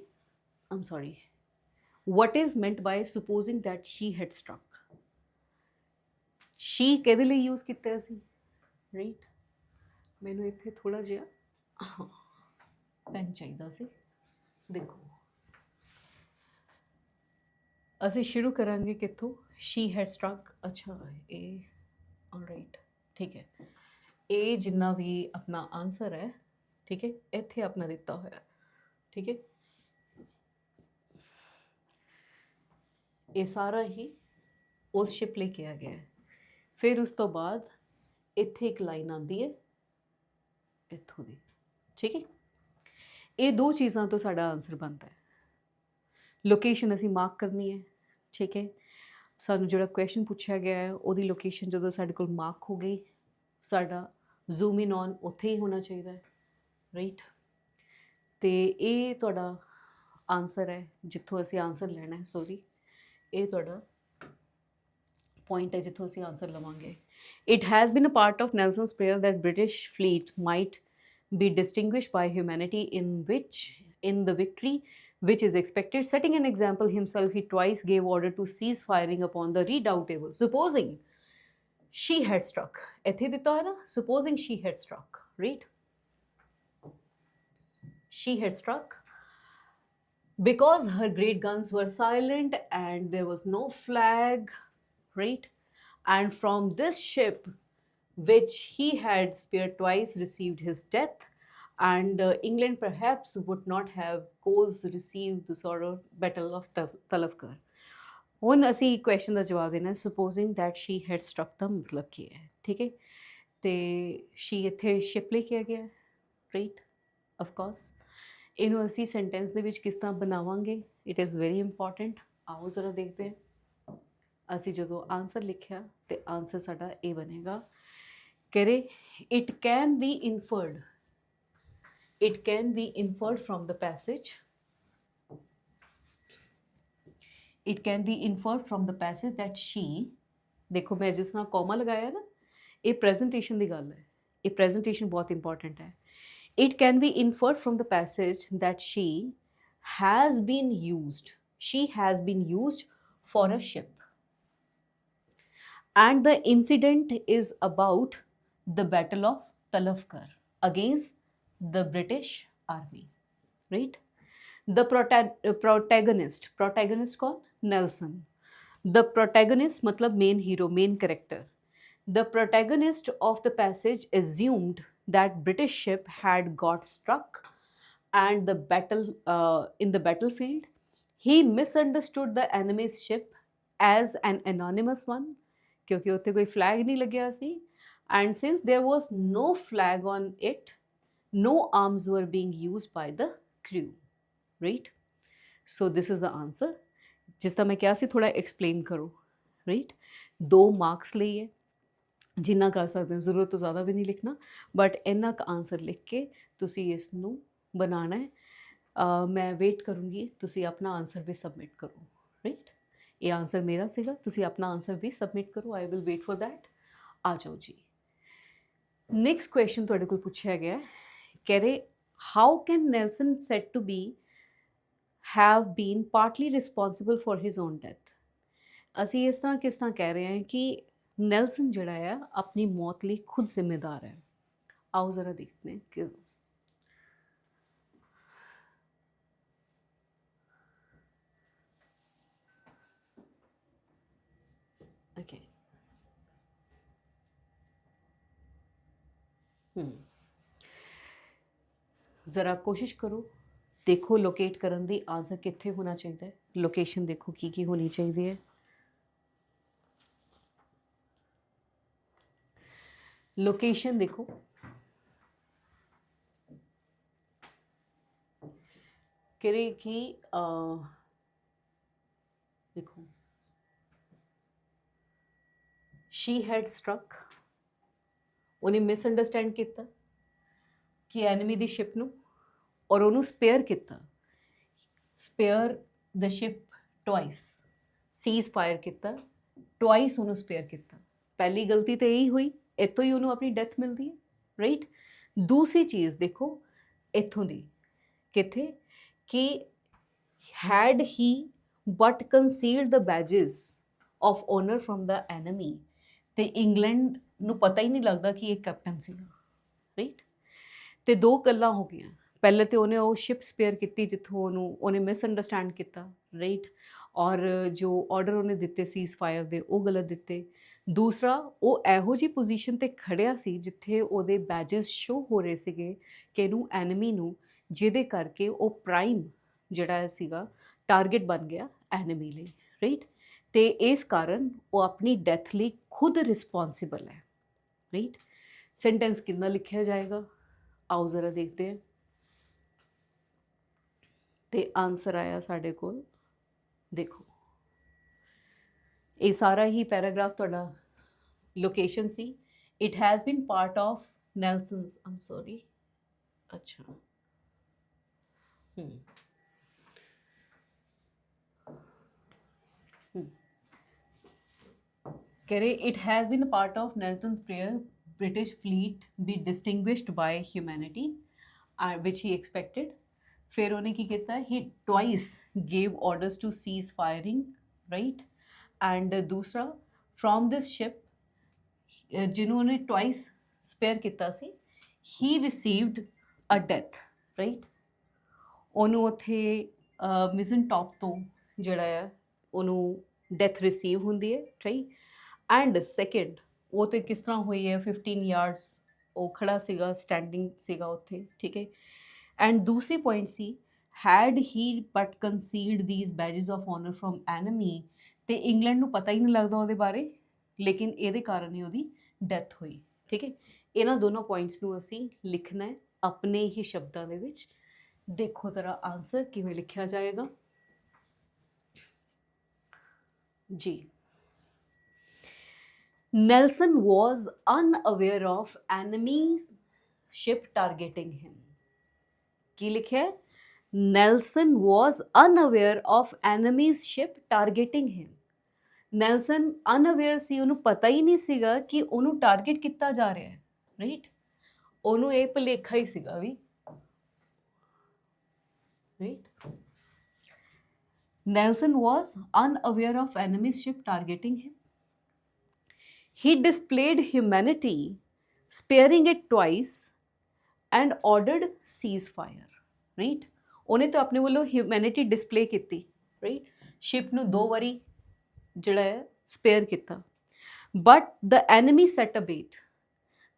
ਆਮ sorry, what is meant by supposing that she had struck। she ਕਿਹਦੇ ਲਈ ਯੂਜ਼ ਕੀਤਾ ਸੀ, ਰਾਈਟ। ਮੈਨੂੰ ਇੱਥੇ ਥੋੜਾ ਜਿਹਾ ਪੈਨ ਚਾਹੀਦਾ ਸੀ। ਦੇਖੋ ਅਸੀਂ ਸ਼ੁਰੂ ਕਰਾਂਗੇ ਕਿੱਥੋਂ, she had struck। ਅੱਛਾ ਇਹ ਆਲਰਾਈਟ, ਠੀਕ ਹੈ, ਇਹ ਜਿੰਨਾ ਵੀ ਆਪਣਾ ਆਨਸਰ ਹੈ, ਠੀਕ ਹੈ, ਇੱਥੇ ਆਪਣਾ ਦਿੱਤਾ ਹੋਇਆ, ਠੀਕ ਹੈ, ਇਹ ਸਾਰਾ ਹੀ ਉਸ ਸ਼ਿਪ ਲਈ ਕਿਹਾ ਗਿਆ ਹੈ। ਫਿਰ ਉਸ ਤੋਂ ਬਾਅਦ ਇੱਥੇ ਇੱਕ ਲਾਈਨ ਆਉਂਦੀ ਹੈ ਇੱਥੋਂ ਦੀ, ਠੀਕ ਹੈ। ਇਹ ਦੋ ਚੀਜ਼ਾਂ ਤੋਂ ਸਾਡਾ ਆਨਸਰ ਬਣਦਾ ਹੈ। ਲੋਕੇਸ਼ਨ ਅਸੀਂ ਮਾਰਕ ਕਰਨੀ ਹੈ, ਠੀਕ ਹੈ। ਸਾਨੂੰ ਜਿਹੜਾ ਕੁਐਸਚਨ ਪੁੱਛਿਆ ਗਿਆ ਹੈ ਉਹਦੀ ਲੋਕੇਸ਼ਨ ਜਦੋਂ ਸਾਡੇ ਕੋਲ ਮਾਰਕ ਹੋ ਗਈ, ਸਾਡਾ ਜ਼ੂਮ ਇਨ ਔਨ ਉੱਥੇ ਹੀ ਹੋਣਾ ਚਾਹੀਦਾ ਹੈ, ਰਾਈਟ। ਤੇ ਇਹ ਤੁਹਾਡਾ ਆਨਸਰ ਹੈ ਜਿੱਥੋਂ ਅਸੀਂ ਆਨਸਰ ਲੈਣਾ ਹੈ, ਸੌਰੀ, ਇਹ ਤੁਹਾਡਾ ਪੁਆਇੰਟ ਹੈ ਜਿੱਥੋਂ ਅਸੀਂ ਆਨਸਰ ਲਵਾਂਗੇ। It has been a part of Nelson's prayer that British fleet might be distinguished by humanity in the victory which is expected. Setting an example himself, he twice gave order to cease firing upon the redoubtable, supposing she had struck। ਇੱਥੇ ਦਿੱਤਾ ਹੈ ਨਾ, supposing she had struck, right? She had struck because her great guns were silent and there was no flag, right? And from this ship which he had speared twice received his death, and England perhaps would not have cause received the sort of battle of Talafkar। ਹੁਣ ਅਸੀਂ ਕੁਐਸਚਨ ਦਾ ਜਵਾਬ ਦੇਣਾ, supposing that she had struck ਦਾ ਮਤਲਬ ਕੀ ਹੈ, ਠੀਕ ਹੈ। ਤੇ she ਇੱਥੇ ਸ਼ਿਪ ਲਈ ਕਿਹਾ ਗਿਆ, ਰਾਈਟ, ਆਫ ਕੋਰਸ। ਇਹਨੂੰ ਅਸੀਂ ਸੈਂਟੈਂਸ ਦੇ ਵਿੱਚ ਕਿਸ ਤਰ੍ਹਾਂ ਬਣਾਵਾਂਗੇ, ਇਟ ਇਜ਼ ਵੈਰੀ ਇੰਪੋਰਟੈਂਟ। ਆਓ ਜ਼ਰਾ ਦੇਖਦੇ ਹਾਂ। ਅਸੀਂ ਜਦੋਂ ਆਨਸਰ ਲਿਖਿਆ ਤੇ ਆਨਸਰ ਸਾਡਾ ਇਹ ਬਣੇਗਾ, ਕਹ ਰਹੇ it can be inferred from the passage, it can be inferred from the passage that she, ਦੇਖੋ ਮੈਂ ਜਿਸ ਤਰ੍ਹਾਂ ਕੋਮਾ ਲਗਾਇਆ ਨਾ, ਇਹ ਪ੍ਰੈਜੈਂਟੇਸ਼ਨ ਦੀ ਗੱਲ ਹੈ, ਇਹ ਪ੍ਰੈਜੈਂਟੇਸ਼ਨ ਬਹੁਤ ਇੰਪੋਰਟੈਂਟ ਹੈ। it can be inferred from the passage that she has been used for a ship, and the incident is about the Battle of Talafkar against the British Army, right? The protagonist कौन? Nelson। The protagonist मतलब main hero, main character। The protagonist of the passage assumed that British ship had got struck and in the battlefield he misunderstood the enemy's ship as an anonymous one, क्योंकि उत्ते कोई flag नहीं लग्या सी, and since there was no flag on it, no arms were being used by the crew, right? So this is the answer। जिस तरह मैं क्या सी थोड़ा एक्सप्लेन करो, right? 2 मार्क्स लिए जिन्ना कर सकते हो, ਜ਼ਰੂਰਤ ਤੋਂ ਜ਼ਿਆਦਾ ਵੀ ਨਹੀਂ ਲਿਖਣਾ, ਬਟ ਇੰਨਾ ਕੁ ਆਨਸਰ ਲਿਖ ਕੇ ਤੁਸੀਂ ਇਸ ਨੂੰ ਬਣਾਉਣਾ ਹੈ। ਮੈਂ ਵੇਟ ਕਰੂੰਗੀ, ਤੁਸੀਂ ਆਪਣਾ ਆਨਸਰ ਵੀ ਸਬਮਿਟ ਕਰੋ, ਰਾਈਟ। ਇਹ ਆਨਸਰ ਮੇਰਾ ਸੀਗਾ, ਤੁਸੀਂ ਆਪਣਾ ਆਨਸਰ ਵੀ ਸਬਮਿਟ ਕਰੋ, I will wait for that. ਆ ਜਾਓ ਜੀ। ਨੈਕਸਟ ਕੁਐਸਚਨ ਤੁਹਾਡੇ ਕੋਲ ਪੁੱਛਿਆ ਗਿਆ ਹੈ, ਕਹਿ ਰਹੇ how can Nelson said to be have been partly responsible for his own death। ਅਸੀਂ ਇਸ ਤਰ੍ਹਾਂ ਕਿਸ ਤਰ੍ਹਾਂ ਕਹਿ ਰਹੇ ਹਾਂ ਕਿ ਨੈਲਸਨ ਜਿਹੜਾ ਹੈ ਆਪਣੀ ਮੌਤ ਲਈ ਖੁਦ ਜ਼ਿੰਮੇਦਾਰ ਹੈ। ਆਓ ਜ਼ਰਾ ਦੇਖਦੇ ਹਾਂ ਕਿ ਓਕੇ ज़रा कोशिश करो ਦੇਖੋ ਲੋਕੇਟ ਕਰਨ ਦੀ ਆਂਸਰ ਕਿੱਥੇ ਹੋਣਾ ਚਾਹੀਦਾ ਹੈ, ਲੋਕੇਸ਼ਨ ਦੇਖੋ ਕੀ ਹੋਣੀ ਚਾਹੀਦੀ ਹੈ। ਲੋਕੇਸ਼ਨ ਦੇਖੋ ਕਿਹੜੇ ਕੀ ਦੇਖੋ ਸ਼ੀ ਹੈਡ ਸਟਰਕ, ਉਹਨੇ ਮਿਸਅੰਡਰਸਟੈਂਡ ਕੀਤਾ ਕਿ ਐਨਮੀ ਦੀ ਸ਼ਿਪ ਨੂੰ, ਔਰ ਉਹਨੂੰ ਸਪੇਅਰ ਕੀਤਾ, ਸਪੇਅਰ ਦ ਸ਼ਿਪ ਟਵਾਈਸ, ਸੀਜ਼ ਫਾਇਰ ਕੀਤਾ, ਟਵਾਈਸ ਉਹਨੂੰ ਸਪੇਅਰ ਕੀਤਾ। ਪਹਿਲੀ ਗਲਤੀ ਤਾਂ ਇਹੀ ਹੋਈ, ਇੱਥੋਂ ਹੀ ਉਹਨੂੰ ਆਪਣੀ ਡੈਥ ਮਿਲਦੀ ਹੈ, ਰਾਈਟ। ਦੂਸਰੀ ਚੀਜ਼ ਦੇਖੋ ਇੱਥੋਂ ਦੀ ਕਿੱਥੇ ਕਿ had he but concealed the badges of honor from the enemy, ਤੇ ਇੰਗਲੈਂਡ ਨੂੰ ਪਤਾ ਹੀ ਨਹੀਂ ਲੱਗਦਾ ਕਿ ਇਹ ਕੈਪਟਨ ਸੀਗਾ, ਰਾਈਟ। ਤੇ ਦੋ ਗੱਲਾਂ ਹੋ ਗਈਆਂ, ਪਹਿਲੇ ਤੇ ਉਹਨੇ ਉਹ ਸ਼ਿਪ ਸਪੇਅਰ ਕੀਤੀ ਜਿੱਥੋਂ ਉਹਨੇ ਮਿਸਅੰਡਰਸਟੈਂਡ ਕੀਤਾ, ਰਾਈਟ, ਔਰ ਜੋ ਆਰਡਰ ਉਹਨੇ ਦਿੱਤੇ ਸੀਜ਼ ਫਾਇਰ ਦੇ ਉਹ ਗਲਤ ਦਿੱਤੇ। ਦੂਸਰਾ ਉਹ ਇਹੋ ਜਿਹੀ ਪੋਜੀਸ਼ਨ ਤੇ ਖੜਿਆ ਸੀ ਜਿੱਥੇ ਉਹਦੇ ਬੈਜਸ ਸ਼ੋ ਹੋ ਰਹੇ ਸੀਗੇ ਕਿ ਇਹਨੂੰ ਐਨਮੀ ਨੂੰ, ਜਿਹਦੇ ਕਰਕੇ ਉਹ ਪ੍ਰਾਈਮ ਜਿਹੜਾ ਸੀਗਾ ਟਾਰਗੇਟ ਬਣ ਗਿਆ ਐਨਮੀ ਲਈ, ਰਾਈਟ। ਤੇ ਇਸ ਕਾਰਨ ਉਹ ਆਪਣੀ ਡੈਥ ਲਈ ਖੁਦ ਰਿਸਪੌਂਸਿਬਲ ਹੈ, ਰਾਈਟ। ਸੈਂਟੈਂਸ ਕਿੰਨਾ ਲਿਖਿਆ ਜਾਏਗਾ, ਆਓ ਜ਼ਰਾ ਦੇਖਦੇ ਹਾਂ। ਤੇ ਆਨਸਰ ਆਇਆ ਸਾਡੇ ਕੋਲ, ਦੇਖੋ ਇਹ ਸਾਰਾ ਹੀ ਪੈਰਾਗ੍ਰਾਫ ਤੁਹਾਡਾ ਲੋਕੇਸ਼ਨ ਸੀ। It has been part of Nelson's, um sorry, ਅੱਛਾ कह रहे it has been a part of Nelson's prayer British fleet be distinguished by humanity, which he expected. फिर उन्हें की कहता है he twice gave orders to cease firing, right, and दूसरा from this ship जिन्होंने twice spare ਕੀਤਾ ਸੀ he received a death, right। ਉਹਨੂੰ ਉੱਥੇ ਮਿਜ਼ਨ ਟੌਪ ਤੋਂ ਜਿਹੜਾ ਹੈ ਉਹਨੂੰ ਡੈਥ ਰਿਸੀਵ ਹੁੰਦੀ ਹੈ, ਰਾਈਟ। ਐਂਡ ਸੈਕਿੰਡ ਉਹ ਤੇ ਕਿਸ ਤਰ੍ਹਾਂ ਹੋਈ ਹੈ, 15 ਯਾਰਡਸ ਉਹ ਖੜਾ ਸੀਗਾ, ਸਟੈਂਡਿੰਗ ਸੀਗਾ ਉੱਥੇ, ਠੀਕ ਹੈ। ਐਂਡ ਦੂਸਰੀ ਪੁਆਇੰਟ ਸੀ had he but concealed these badges of honour from enemy, ਤੇ ਇੰਗਲੈਂਡ ਨੂੰ ਪਤਾ ਹੀ ਨਹੀਂ ਲੱਗਦਾ ਉਹਦੇ ਬਾਰੇ, ਲੇਕਿਨ ਇਹਦੇ ਕਾਰਨ ਹੀ ਉਹਦੀ ਡੈਥ ਹੋਈ, ਠੀਕ ਹੈ। ਇਹਨਾਂ ਦੋਨੋਂ ਪੁਆਇੰਟਸ ਨੂੰ ਅਸੀਂ ਲਿਖਣਾ ਹੈ ਆਪਣੇ ਹੀ ਸ਼ਬਦਾਂ ਦੇ ਵਿੱਚ। ਦੇਖੋ ਜ਼ਰਾ ਆਨਸਰ ਕਿਵੇਂ ਲਿਖਿਆ ਜਾਏਗਾ ਜੀ। Nelson was unaware of enemy's ship targeting him. ਕੀ ਲਿਖਿਆ ਹੈ? Nelson was unaware of enemy's ship targeting him. Nelson unaware ਸੀ, ਉਹਨੂੰ ਪਤਾ ਹੀ ਨਹੀਂ ਸੀਗਾ ਕਿ ਉਹਨੂੰ ਟਾਰਗੇਟ ਕੀਤਾ ਜਾ ਰਿਹਾ ਹੈ, ਰਾਈਟ। ਉਹਨੂੰ ਇਹ ਭੁਲੇਖਾ ਹੀ ਸੀਗਾ ਵੀ, right? Nelson was unaware of enemy's ship targeting him. He displayed humanity, sparing it twice and ordered ceasefire, right? ਉਹਨੇ ਤਾਂ ਆਪਣੇ ਵੱਲੋਂ ਹਿਊਮੈਨਿਟੀ ਡਿਸਪਲੇ ਕੀਤੀ, ਰਾਈਟ। ਸ਼ਿਪ ਨੂੰ 2 ਵਾਰੀ ਜਿਹੜਾ ਹੈ ਸਪੇਅਰ ਕੀਤਾ, ਬਟ ਦ ਐਨਮੀ ਸੈਟ ਅ ਬੇਟ,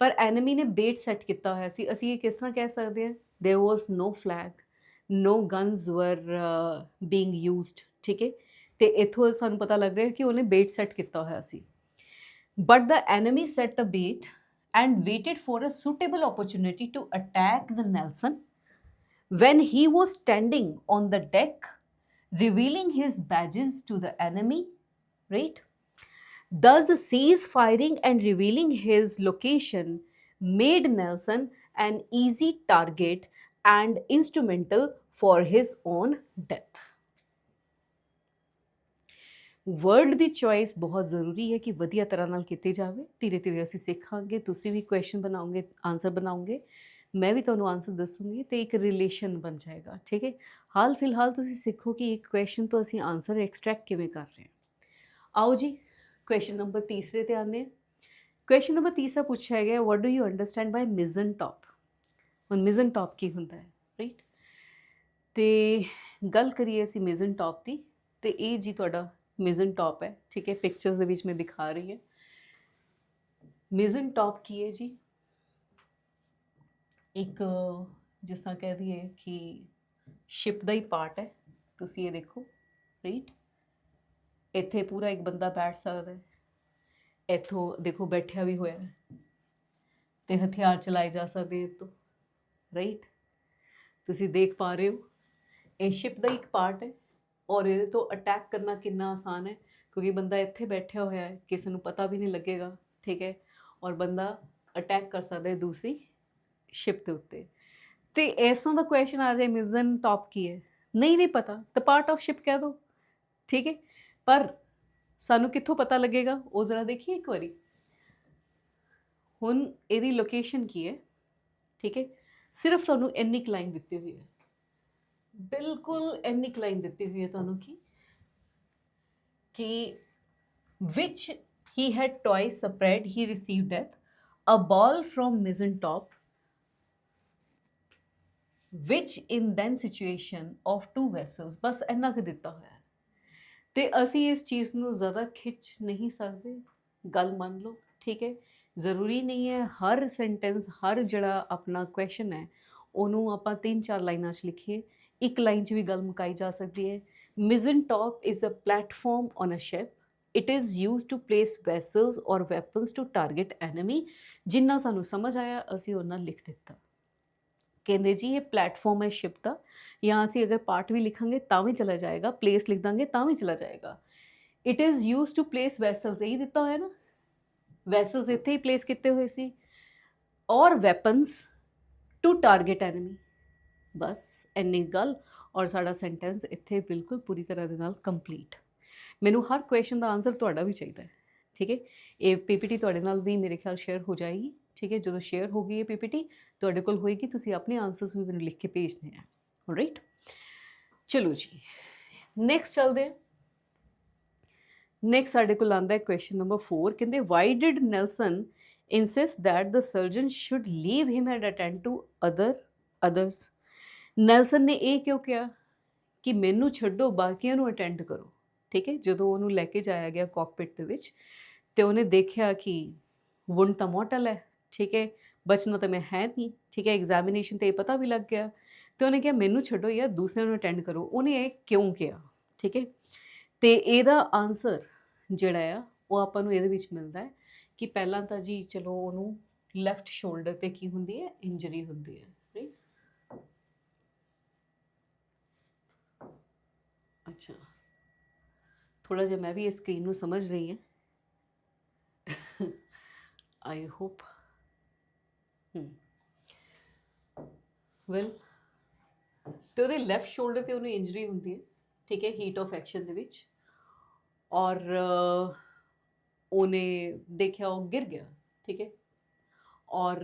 ਪਰ ਐਨਮੀ ਨੇ ਬੇਟ ਸੈੱਟ ਕੀਤਾ ਹੋਇਆ ਸੀ। ਅਸੀਂ ਇਹ ਕਿਸ ਤਰ੍ਹਾਂ ਕਹਿ ਸਕਦੇ ਹਾਂ, ਦੇयर ਵਾਸ ਨੋ flag, no guns were being used, ਠੀਕ ਹੈ। ਤੇ ਇੱਥੋਂ ਸਾਨੂੰ ਪਤਾ ਲੱਗ ਰਿਹਾ ਕਿ ਉਹਨੇ ਬੇਟ ਸੈੱਟ ਕੀਤਾ ਹੋਇਆ ਸੀ। But the enemy set a bait and waited for a suitable opportunity to attack the Nelson when he was standing on the deck, revealing his badges to the enemy, right? Thus, cease firing and revealing his location made Nelson an easy target and instrumental for his own death. Word ਦੀ ਚੋਇਸ ਬਹੁਤ ਜ਼ਰੂਰੀ ਹੈ ਕਿ ਵਧੀਆ ਤਰ੍ਹਾਂ ਨਾਲ ਕੀਤੀ ਜਾਵੇ। ਧੀਰੇ ਧੀਰੇ ਅਸੀਂ ਸਿੱਖਾਂਗੇ, ਤੁਸੀਂ ਵੀ ਕੁਐਸਚਨ ਬਣਾਓਗੇ, ਆਨਸਰ ਬਣਾਓਗੇ, ਮੈਂ ਵੀ ਤੁਹਾਨੂੰ ਆਨਸਰ ਦੱਸੂੰਗੀ ਤੇ ਇੱਕ ਰਿਲੇਸ਼ਨ ਬਣ ਜਾਏਗਾ, ਠੀਕ ਹੈ। ਹਾਲ ਫਿਲਹਾਲ ਤੁਸੀਂ ਸਿੱਖੋ ਕਿ ਇੱਕ ਕੁਐਸਚਨ ਤੋਂ ਅਸੀਂ ਆਨਸਰ ਐਕਸਟ੍ਰੈਕਟ ਕਿਵੇਂ ਕਰ ਰਹੇ ਹਾਂ। ਆਓ ਜੀ ਕੁਐਸਚਨ ਨੰਬਰ ਤੀਸਰੇ ਤੇ ਆਉਂਦੇ ਹਾਂ। ਕੁਐਸਚਨ ਨੰਬਰ ਤੀਸਰਾ ਪੁੱਛਿਆ ਗਿਆ, what do you understand by mizzen top. ਹੁਣ ਮਿਜ਼ਨ ਟੌਪ ਕੀ ਹੁੰਦਾ ਹੈ, ਰਾਈਟ। ਤੇ ਗੱਲ ਕਰੀਏ ਅਸੀਂ ਮਿਜ਼ਨ ਟੌਪ ਦੀ, ਤੇ ਇਹ ਜੀ ਤੁਹਾਡਾ ਮਿਜ਼ਨ ਟੌਪ ਹੈ, ਠੀਕ ਹੈ। ਪਿਕਚਰਸ ਦੇ ਵਿੱਚ ਮੈਂ ਦਿਖਾ ਰਹੀ ਹਾਂ। ਮਿਜ਼ਨ ਟੌਪ ਕੀ ਹੈ ਜੀ, ਇੱਕ ਜਿਸ ਤਰ੍ਹਾਂ ਕਹਿ ਦਈਏ ਕਿ ਸ਼ਿਪ ਦਾ ਹੀ ਪਾਰਟ ਹੈ। ਤੁਸੀਂ ਇਹ ਦੇਖੋ ਰਾਈਟ, ਇੱਥੇ ਪੂਰਾ ਇੱਕ ਬੰਦਾ ਬੈਠ ਸਕਦਾ ਹੈ, ਇੱਥੋਂ ਦੇਖੋ ਬੈਠਿਆ ਵੀ ਹੋਇਆ ਹੈ, ਤੇ ਹਥਿਆਰ ਚਲਾਏ ਜਾ ਸਕਦੇ ਇਹ ਤੋਂ ਰਾਈਟ। ਤੁਸੀਂ ਦੇਖ ਪਾ ਰਹੇ ਹੋ ਇਹ ਸ਼ਿਪ ਦਾ ਇੱਕ ਪਾਰਟ ਹੈ, ਔਰ ਇਹਦੇ ਤੋਂ ਅਟੈਕ ਕਰਨਾ ਕਿੰਨਾ ਆਸਾਨ ਹੈ, ਕਿਉਂਕਿ ਬੰਦਾ ਇੱਥੇ ਬੈਠਿਆ ਹੋਇਆ ਹੈ, ਕਿਸੇ ਨੂੰ ਪਤਾ ਵੀ ਨਹੀਂ ਲੱਗੇਗਾ, ਠੀਕ ਹੈ, ਔਰ ਬੰਦਾ ਅਟੈਕ ਕਰ ਸਕਦਾ ਹੈ ਦੂਸਰੀ ਸ਼ਿਪ ਦੇ ਉੱਤੇ। ਤੇ ਇਸ ਤਰ੍ਹਾਂ ਦਾ ਕੁਐਸਚਨ ਆ ਜਾਏ ਮਿਜ਼ਨ ਟੌਪ ਕੀ ਹੈ, ਨਹੀਂ ਵੀ ਪਤਾ ਤਾਂ ਪਾਰਟ ਆਫ ਸ਼ਿਪ ਕਹਿ ਦਿਓ, ਠੀਕ ਹੈ। ਪਰ ਸਾਨੂੰ ਕਿੱਥੋਂ ਪਤਾ ਲੱਗੇਗਾ ਉਹ ਜ਼ਰਾ ਦੇਖੀਏ ਇੱਕ ਵਾਰੀ। ਹੁਣ ਇਹਦੀ ਲੋਕੇਸ਼ਨ ਕੀ ਹੈ, ਠੀਕ ਹੈ, ਸਿਰਫ ਤੁਹਾਨੂੰ ਇੰਨੀ ਕੁ ਲਾਈਨ ਦਿੱਤੀ ਹੋਈ ਹੈ, ਬਿਲਕੁਲ ਇੰਨੀ ਕੁ ਲਾਈਨ ਦਿੱਤੀ ਹੋਈ ਹੈ ਤੁਹਾਨੂੰ ਕਿ which he had twice spread he received death, a ball from mizzen top, which in then situation of two vessels, ਬਸ ਇੰਨਾ ਕੁ ਦਿੱਤਾ ਹੋਇਆ ਹੈ। ਤੇ ਅਸੀਂ ਇਸ ਚੀਜ਼ ਨੂੰ ਜ਼ਿਆਦਾ ਖਿੱਚ ਨਹੀਂ ਸਕਦੇ, ਗੱਲ ਮੰਨ ਲਓ, ਠੀਕ ਹੈ। ਜ਼ਰੂਰੀ ਨਹੀਂ ਹੈ ਹਰ ਸੈਂਟੈਂਸ, ਹਰ ਜਿਹੜਾ ਆਪਣਾ ਕੁਐਸਚਨ ਹੈ ਉਹਨੂੰ ਆਪਾਂ 3-4 ਲਾਈਨਾਂ 'ਚ ਲਿਖੀਏ, ਇੱਕ ਲਾਈਨ 'ਚ ਵੀ ਗੱਲ ਮੁਕਾਈ ਜਾ ਸਕਦੀ ਹੈ। Mizzen top is a platform on a ship, it is used to place vessels or weapons to target enemy. ਜਿੰਨਾ ਸਾਨੂੰ ਸਮਝ ਆਇਆ ਅਸੀਂ ਉਹਨਾਂ ਲਿਖ ਦਿੱਤਾ। ਕਹਿੰਦੇ ਜੀ ਇਹ ਪਲੇਟਫਾਰਮ ਹੈ ਸ਼ਿਪ ਦਾ, ਜਾਂ ਅਸੀਂ ਅਗਰ ਪਾਰਟ ਵੀ ਲਿਖਾਂਗੇ ਤਾਂ ਵੀ ਚਲਾ ਜਾਏਗਾ, ਪਲੇਸ ਲਿਖ ਦਾਂਗੇ ਤਾਂ ਵੀ ਚਲਾ ਜਾਏਗਾ। It is used to place vessels, ਇਹੀ ਦਿੱਤਾ ਹੋਇਆ ਨਾ, ਵੈਸਲਸ ਇੱਥੇ ਹੀ ਪਲੇਸ ਕੀਤੇ ਹੋਏ ਸੀ, ਔਰ ਵੈਪਨਸ ਟੂ ਟਾਰਗੇਟ ਐਨਮੀ। ਬਸ ਇੰਨੀ ਗੱਲ, ਔਰ ਸਾਡਾ ਸੈਂਟੈਂਸ ਇੱਥੇ ਬਿਲਕੁਲ ਪੂਰੀ ਤਰ੍ਹਾਂ ਦੇ ਨਾਲ ਕੰਪਲੀਟ। ਮੈਨੂੰ ਹਰ ਕੁਐਸਚਨ ਦਾ ਆਨਸਰ ਤੁਹਾਡਾ ਵੀ ਚਾਹੀਦਾ ਹੈ, ਠੀਕ ਹੈ। ਇਹ ਪੀਪੀਟੀ ਤੁਹਾਡੇ ਨਾਲ ਵੀ ਮੇਰੇ ਖਿਆਲ ਸ਼ੇਅਰ ਹੋ ਜਾਏਗੀ, ਠੀਕ ਹੈ। ਜਦੋਂ ਸ਼ੇਅਰ ਹੋ ਗਈ ਇਹ ਪੀਪੀਟੀ ਤੁਹਾਡੇ ਕੋਲ ਹੋਏਗੀ, ਤੁਸੀਂ ਆਪਣੇ ਆਨਸਰਸ ਵੀ ਮੈਨੂੰ ਲਿਖ ਕੇ ਭੇਜਣੇ ਆ, ਰਾਈਟ। ਚਲੋ ਜੀ ਨੈਕਸਟ ਚੱਲਦੇ ਹਾਂ। ਨੈਕਸਟ ਸਾਡੇ ਕੋਲ ਆਉਂਦਾ ਹੈ ਕੁਐਸਚਨ ਨੰਬਰ 4। ਕਹਿੰਦੇ why did Nelson insist that the surgeon should leave him and attend to others। Nelson ਨੇ ਇਹ ਕਿਉਂ ਕਿਹਾ ਕਿ ਮੈਨੂੰ ਛੱਡੋ ਬਾਕੀਆਂ ਨੂੰ ਅਟੈਂਡ ਕਰੋ, ਠੀਕ ਹੈ। ਜਦੋਂ ਉਹਨੂੰ ਲੈ ਕੇ ਜਾਇਆ ਗਿਆ ਕਾਕਪਿਟ ਦੇ ਵਿੱਚ ਤੇ ਉਹਨੇ ਦੇਖਿਆ ਕਿ ਵੁੰਡ ਤਾਂ ਮੋਰਟਲ ਹੈ, ਠੀਕ ਹੈ, ਬਚਣਾ ਤਾਂ ਮੈਂ ਹੈ ਨਹੀਂ, ਠੀਕ ਹੈ। ਐਗਜ਼ਾਮੀਨੇਸ਼ਨ ਤੇ ਇਹ ਪਤਾ ਵੀ ਲੱਗ ਗਿਆ ਤੇ ਉਹਨੇ ਕਿਹਾ ਮੈਨੂੰ ਛੱਡੋ ਯਾਰ, ਦੂਸਰਿਆਂ ਨੂੰ ਅਟੈਂਡ ਕਰੋ। ਉਹਨੇ ਇਹ ਕਿਉਂ ਕਿਹਾ, ਠੀਕ ਹੈ। ਤੇ ਇਹਦਾ ਆਨਸਰ ਜਿਹੜਾ ਆ ਉਹ ਆਪਾਂ ਨੂੰ ਇਹਦੇ ਵਿੱਚ ਮਿਲਦਾ ਹੈ ਕਿ ਪਹਿਲਾਂ ਤਾਂ ਜੀ ਚਲੋ ਉਹਨੂੰ ਲੈਫਟ ਸ਼ੋਲਡਰ ਤੇ ਕੀ ਹੁੰਦੀ ਹੈ, ਇੰਜਰੀ ਹੁੰਦੀ ਹੈ, ਰਾਈਟ। ਅੱਛਾ, ਥੋੜਾ ਜਿਹਾ ਮੈਂ ਵੀ ਇਸ ਸਕਰੀਨ ਨੂੰ ਸਮਝ ਰਹੀ ਹਾਂ, ਆਈ ਹੋਪ। ਵੈਲ, ਤੇ ਉਹਦੇ ਲੈਫਟ ਸ਼ੋਲਡਰ ਤੇ ਉਹਨੂੰ ਇੰਜਰੀ ਹੁੰਦੀ ਹੈ, ਠੀਕ ਹੈ, ਹੀਟ ਆਫ ਐਕਸ਼ਨ ਦੇ ਵਿੱਚ, ਔਰ ਉਹਨੇ ਦੇਖਿਆ ਉਹ ਗਿਰ ਗਿਆ, ਠੀਕ ਹੈ। ਔਰ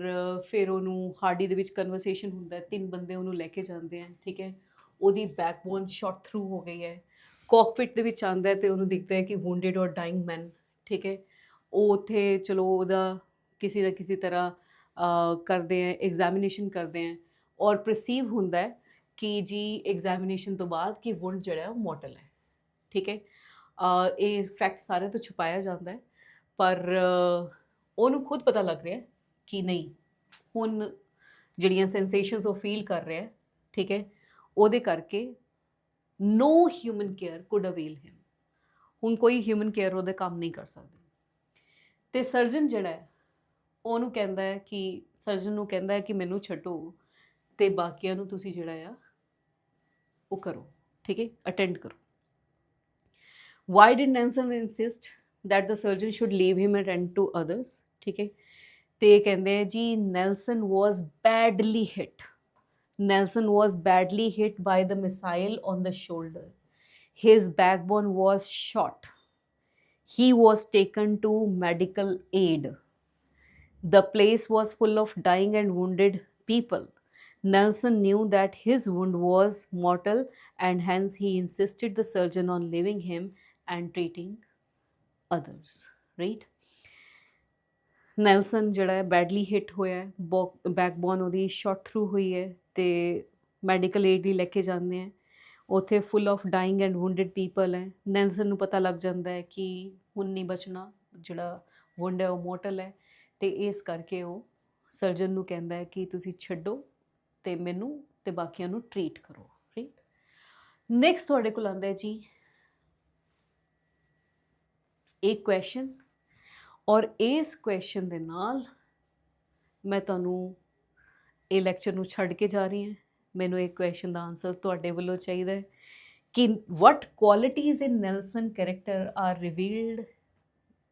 ਫਿਰ ਉਹਨੂੰ ਹਾਰਡੀ ਦੇ ਵਿੱਚ ਕਨਵਰਸੇਸ਼ਨ ਹੁੰਦਾ, 3 ਬੰਦੇ ਉਹਨੂੰ ਲੈ ਕੇ ਜਾਂਦੇ ਆ, ਠੀਕ ਹੈ। ਉਹਦੀ ਬੈਕਬੋਨ ਸ਼ਾਟ ਥਰੂ ਹੋ ਗਈ ਹੈ। ਕਾਕਪਿਟ ਦੇ ਵਿੱਚ ਆਉਂਦਾ ਤੇ ਉਹਨੂੰ ਦਿਖਦਾ ਹੈ ਕਿ ਵੂੰਡਡ ਔਰ ਡਾਈਂਗ ਮੈਨ, ਠੀਕ ਹੈ। ਉਹ ਉੱਥੇ ਚਲੋ ਉਹਦਾ ਕਿਸੇ ਨਾ ਕਿਸੇ ਤਰ੍ਹਾਂ ਕਰਦੇ ਆ, ਐਗਜ਼ਾਮੀਨੇਸ਼ਨ ਕਰਦੇ ਆ, ਔਰ ਪਰਸੀਵ ਹੁੰਦਾ ਹੈ ਕਿ ਜੀ ਐਗਜ਼ਾਮੀਨੇਸ਼ਨ ਤੋਂ ਬਾਅਦ ਕਿ ਵੁੰਡ ਜਿਹੜਾ ਉਹ ਮੋਰਟਲ ਹੈ, ਠੀਕ ਹੈ। ਇਹ ਫੈਕਟ ਸਾਰਿਆਂ ਤੋਂ ਛੁਪਾਇਆ ਜਾਂਦਾ ਹੈ, ਪਰ ਉਹਨੂੰ ਖੁਦ ਪਤਾ ਲੱਗ ਰਿਹਾ ਕਿ ਨਹੀਂ, ਹੁਣ ਜਿਹੜੀਆਂ ਸੈਂਸੇਸ਼ਨਸ ਉਹ ਫੀਲ ਕਰ ਰਿਹਾ, ਠੀਕ ਹੈ, ਉਹਦੇ ਕਰਕੇ ਨੋ ਹਿਊਮਨ ਕੇਅਰ ਕੁਡ ਅਵੇਲ ਹਿਮ। ਹੁਣ ਕੋਈ ਹਿਊਮਨ ਕੇਅਰ ਉਹਦੇ ਕੰਮ ਨਹੀਂ ਕਰ ਸਕਦੀ। ਤੇ ਸਰਜਨ ਜਿਹੜਾ ਹੈ ਉਹਨੂੰ ਕਹਿੰਦਾ ਹੈ ਕਿ ਸਰਜਨ ਨੂੰ ਕਹਿੰਦਾ ਹੈ ਕਿ ਮੈਨੂੰ ਛੱਡੋ ਤੇ ਬਾਕੀਆਂ ਨੂੰ ਤੁਸੀਂ ਜਿਹੜਾ ਆ ਉਹ ਕਰੋ, ਠੀਕ ਹੈ, ਅਟੈਂਡ ਕਰੋ। Why did Nelson insist that the surgeon should leave him and attend to others, ਠੀਕ ਹੈ। ਤੇ ਕਹਿੰਦੇ ਜੀ Nelson was badly hit, Nelson was badly hit by the missile on the shoulder, his backbone was shot, he was taken to medical aid, the place was full of dying and wounded people. Nelson knew that his wound was mortal and hence he insisted the surgeon on leaving him and treating others, right। Nelson ਜਿਹੜਾ ਹੈ ਬੈਡਲੀ ਹਿੱਟ ਹੋਇਆ ਹੈ, ਬੈਕਬੋਨ ਉਹਦੀ ਸ਼ਾਟ ਥਰੂ ਹੋਈ ਹੈ, ਤੇ ਮੈਡੀਕਲ ਏਡ ਲਈ ਲੈ ਕੇ ਜਾਂਦੇ ਆ। ਉੱਥੇ full of dying and wounded people ਹੈ। ਨੈਲਸਨ ਨੂੰ ਪਤਾ ਲੱਗ ਜਾਂਦਾ ਹੈ ਕਿ ਹੁਣ ਨਹੀਂ ਬਚਣਾ, ਜਿਹੜਾ ਵੁੰਡ ਹੈ ਉਹ ਮੋਰਟਲ ਹੈ, ਤੇ ਇਸ ਕਰਕੇ ਉਹ ਸਰਜਨ ਨੂੰ ਕਹਿੰਦਾ ਹੈ ਕਿ ਤੁਸੀਂ ਛੱਡੋ ਤੇ ਮੈਨੂੰ ਤੇ ਬਾਕੀਆਂ ਨੂੰ ਟਰੀਟ ਕਰੋ, ਰਾਈਟ। ਨੈਕਸਟ ਤੁਹਾਡੇ ਕੋਲ ਆਉਂਦਾ ਹੈ ਜੀ ਇੱਕ ਕੁਐਸਚਨ, ਔਰ ਇਸ ਕੁਐਸਚਨ ਦੇ ਨਾਲ ਮੈਂ ਤੁਹਾਨੂੰ ਇਹ ਲੈਕਚਰ ਨੂੰ ਛੱਡ ਕੇ ਜਾ ਰਹੀ ਹਾਂ। ਮੈਨੂੰ ਇੱਕ ਕੁਐਸਚਨ ਦਾ ਆਨਸਰ ਤੁਹਾਡੇ ਵੱਲੋਂ ਚਾਹੀਦਾ ਹੈ ਕਿ what qualities in Nelson character are revealed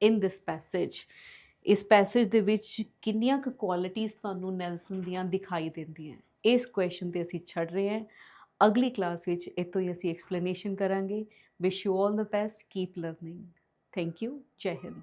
in this passage। ਇਸ ਪੈਸੇਜ ਦੇ ਵਿੱਚ ਕਿੰਨੀਆਂ ਕੁ ਕੁਆਲਿਟੀਜ਼ ਤੁਹਾਨੂੰ ਨੈਲਸਨ ਦੀਆਂ ਦਿਖਾਈ ਦਿੰਦੀਆਂ, ਇਸ ਕੁਐਸਚਨ ਤੇ ਅਸੀਂ ਛੱਡ ਰਹੇ ਹਾਂ। ਅਗਲੀ ਕਲਾਸ ਵਿੱਚ ਇੱਥੋਂ ਹੀ ਅਸੀਂ ਐਕਸਪਲੇਨੇਸ਼ਨ ਕਰਾਂਗੇ। Wish you all the best, keep learning. Thank you, ਜੈ ਹਿੰਦ।